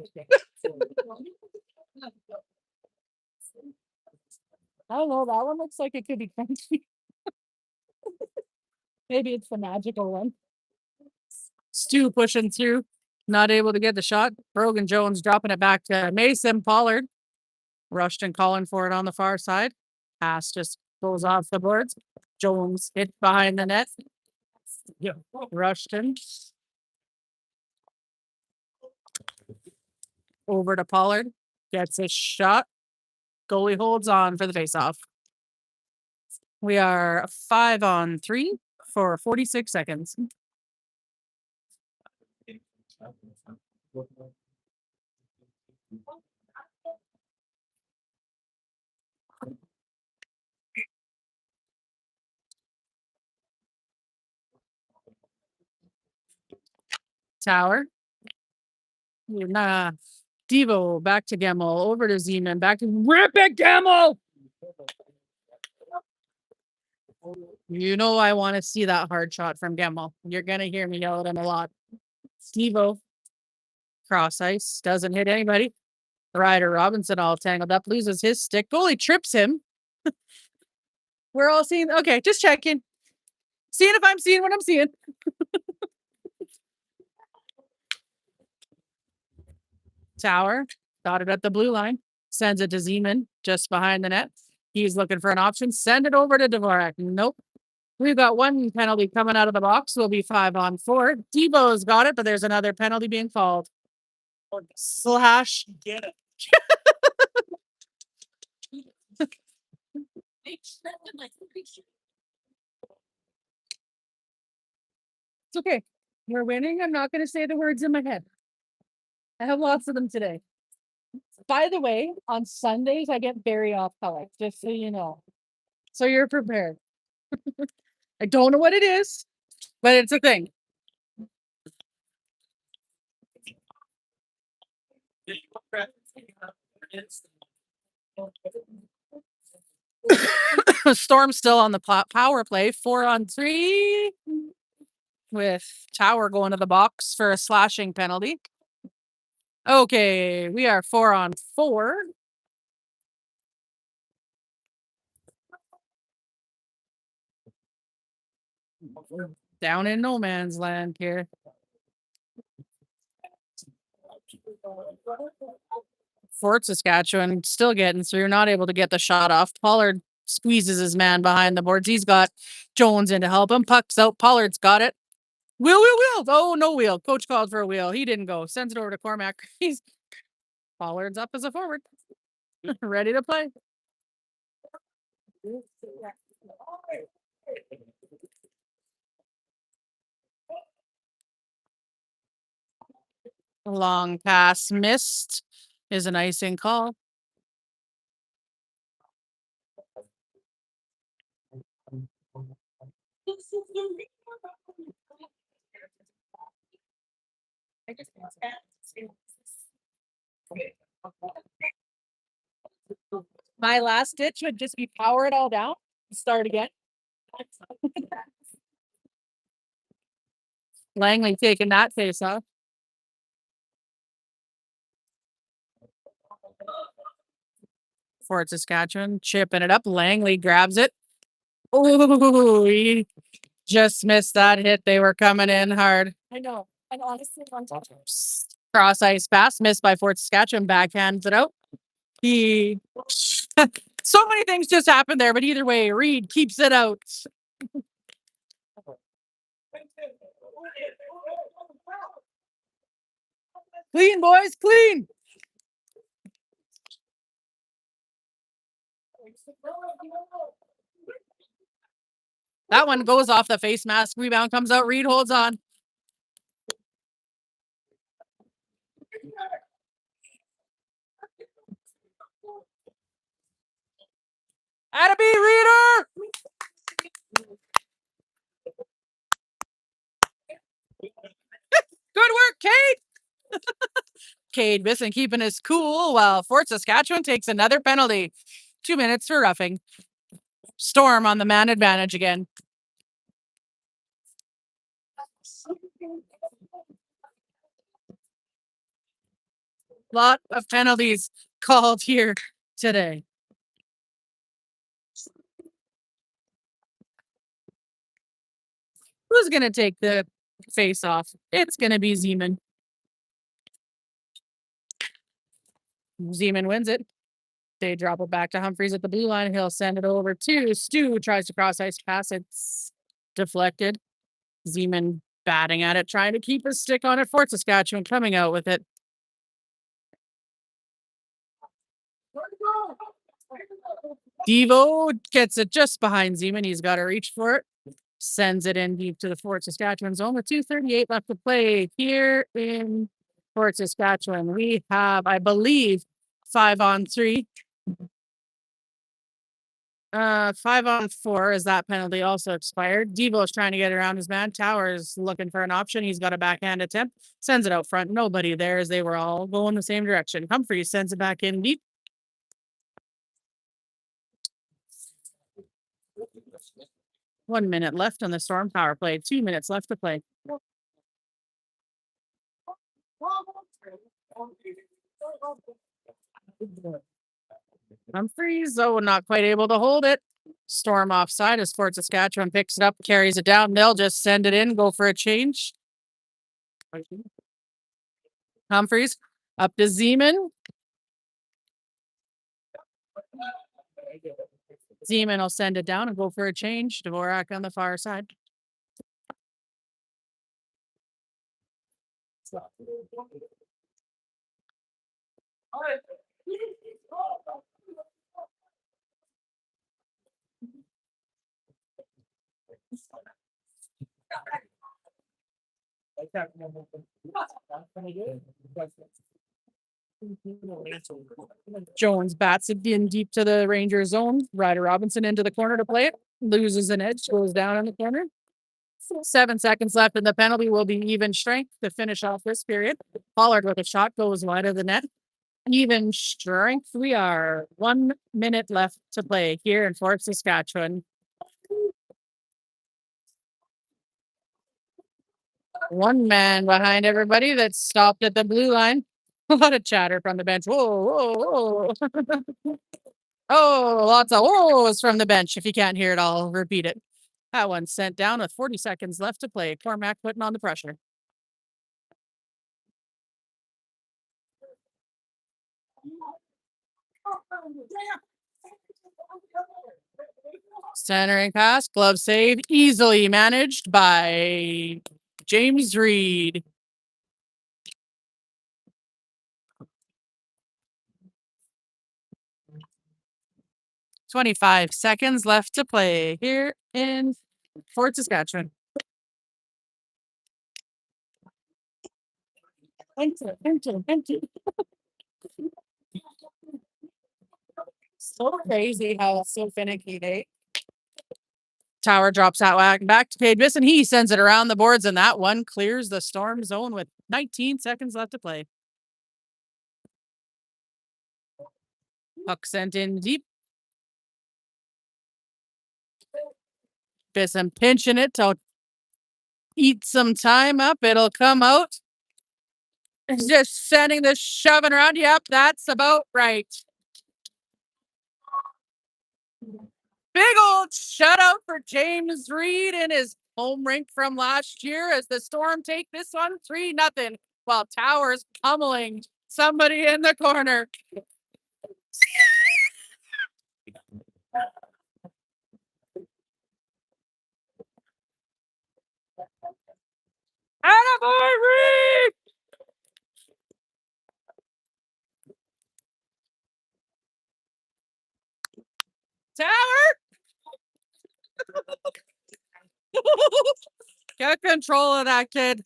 don't know. That one looks like it could be crunchy. Maybe it's the magical one. Stu pushing through, not able to get the shot. Brogan Jones dropping it back to Mason Pollard. Rushton calling for it on the far side. Pass just goes off the boards. Jones hit behind the net. Yeah. Rushton. Over to Pollard. Gets a shot. Goalie holds on for the faceoff. We are 5 on 3 for 46 seconds. Tower. Nah. Devo back to Gemmel. Over to Zeman. Back to Rip it, Gemmel! You know I want to see that hard shot from Gemmel. You're gonna hear me yell at him a lot. Stevo. Cross ice. Doesn't hit anybody. Ryder Robinson all tangled up. Loses his stick. Goalie trips him. We're all seeing. Okay, just checking. Seeing if I'm seeing what I'm seeing. Tower. Got it at the blue line. Sends it to Zeman just behind the net. He's looking for an option. Send it over to Dvorak. Nope. We've got one penalty coming out of the box. We'll be 5 on 4. Debo's got it, but there's another penalty being called. Slash. Get it. It's okay. We're winning. I'm not going to say the words in my head. I have lots of them today. By the way, on Sundays, I get very off color, just so you know. So you're prepared. I don't know what it is, but it's a thing. Storm still on the power play. 4 on 3 with Tower going to the box for a slashing penalty. Okay, we are 4 on 4. Down in no man's land here. Fort Saskatchewan still getting through, not able to get the shot off. Pollard squeezes his man behind the boards. He's got Jones in to help him. Puck's out. Pollard's got it. Wheel. Oh, no wheel. Coach called for a wheel. He didn't go. Sends it over to Cormac. Pollard's up as a forward. Ready to play. Long pass missed is an icing call. My last ditch would just be power it all down and start again. Langley taking that face off. Fort Saskatchewan chipping it up. Langley grabs it. Oh, he just missed that hit. They were coming in hard. I know. And honestly, on top of Cross ice pass missed by Fort Saskatchewan. Backhands it out. He so many things just happened there, but either way, Reed keeps it out. Clean, boys, clean. That one goes off the face mask. Rebound comes out. Reed holds on. Atta be Reader. Good work, Cade. Cade Bisson keeping his cool while Fort Saskatchewan takes another penalty. 2 minutes for roughing. Storm on the man advantage again. Lot of penalties called here today. Who's going to take the face off? It's going to be Zeman. Zeman wins it. They drop it back to Humphreys at the blue line. He'll send it over to Stu. Tries to cross ice pass. It's deflected. Zeman batting at it, trying to keep his stick on it. Fort Saskatchewan coming out with it. Devo gets it just behind Zeman. He's got to reach for it. Sends it in deep to the Fort Saskatchewan zone with 2:38 left to play here in Fort Saskatchewan. We have, I believe, 5-on-3. 5-on-4 as that penalty also expired. Devo's trying to get around his man. Towers looking for an option. He's got a backhand attempt. Sends it out front. Nobody there as they were all going the same direction. Humphreys sends it back in deep. One minute left on the Storm power play. 2 minutes left to play. Humphreys, though, not quite able to hold it. Storm offside as Fort Saskatchewan picks it up, carries it down. They'll just send it in, go for a change. Humphreys up to Zeman. Zeman will send it down and go for a change. Dvorak on the far side. Jones bats it in deep to the Ranger zone. Ryder Robinson into the corner to play it. Loses an edge, goes down in the corner. 7 seconds left, and the penalty will be even strength to finish off this period. Pollard with a shot goes wide of the net. Even strength. We are 1 minute left to play here in Fort Saskatchewan. One man behind everybody that stopped at the blue line. A lot of chatter from the bench. Whoa, whoa, whoa. Oh, lots of whoas from the bench. If you can't hear it, I'll repeat it. That one sent down with 40 seconds left to play. Cormac putting on the pressure. Centering pass, glove save, easily managed by James Reed. "25 seconds left to play here in Fort Saskatchewan." Enter. So crazy how it's so finicky, eh? Tower drops out back to Cade Bisson. He sends it around the boards, and that one clears the Storm zone with 19 seconds left to play. Puck sent in deep. Bisson pinching it to eat some time up. It'll come out. Just sending the shoving around. Yep, that's about right. Big old shutout for James Reed in his home rink from last year as the Storm take this one 3-0, while Towers pummeling somebody in the corner. Attaboy, Reed! Tower! Get control of that kid.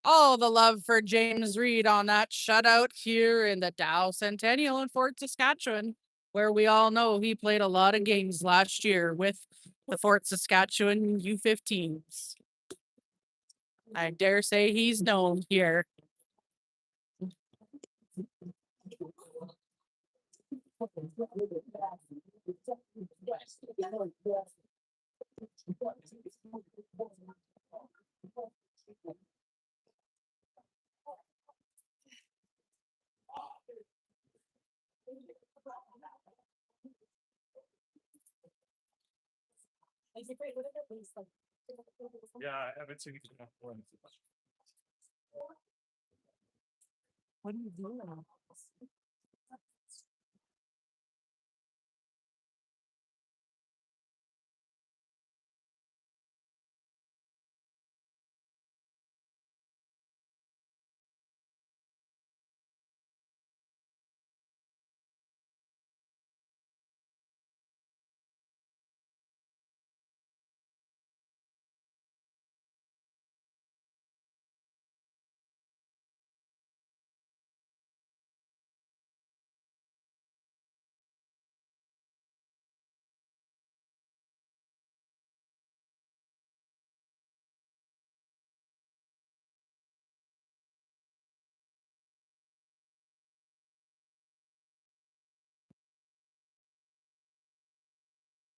All the love for James Reed on that shutout here in the Dow Centennial in Fort Saskatchewan, where we all know he played a lot of games last year with the Fort Saskatchewan U15s. I dare say he's known here. Yeah, I haven't seen enough one. What are you doing?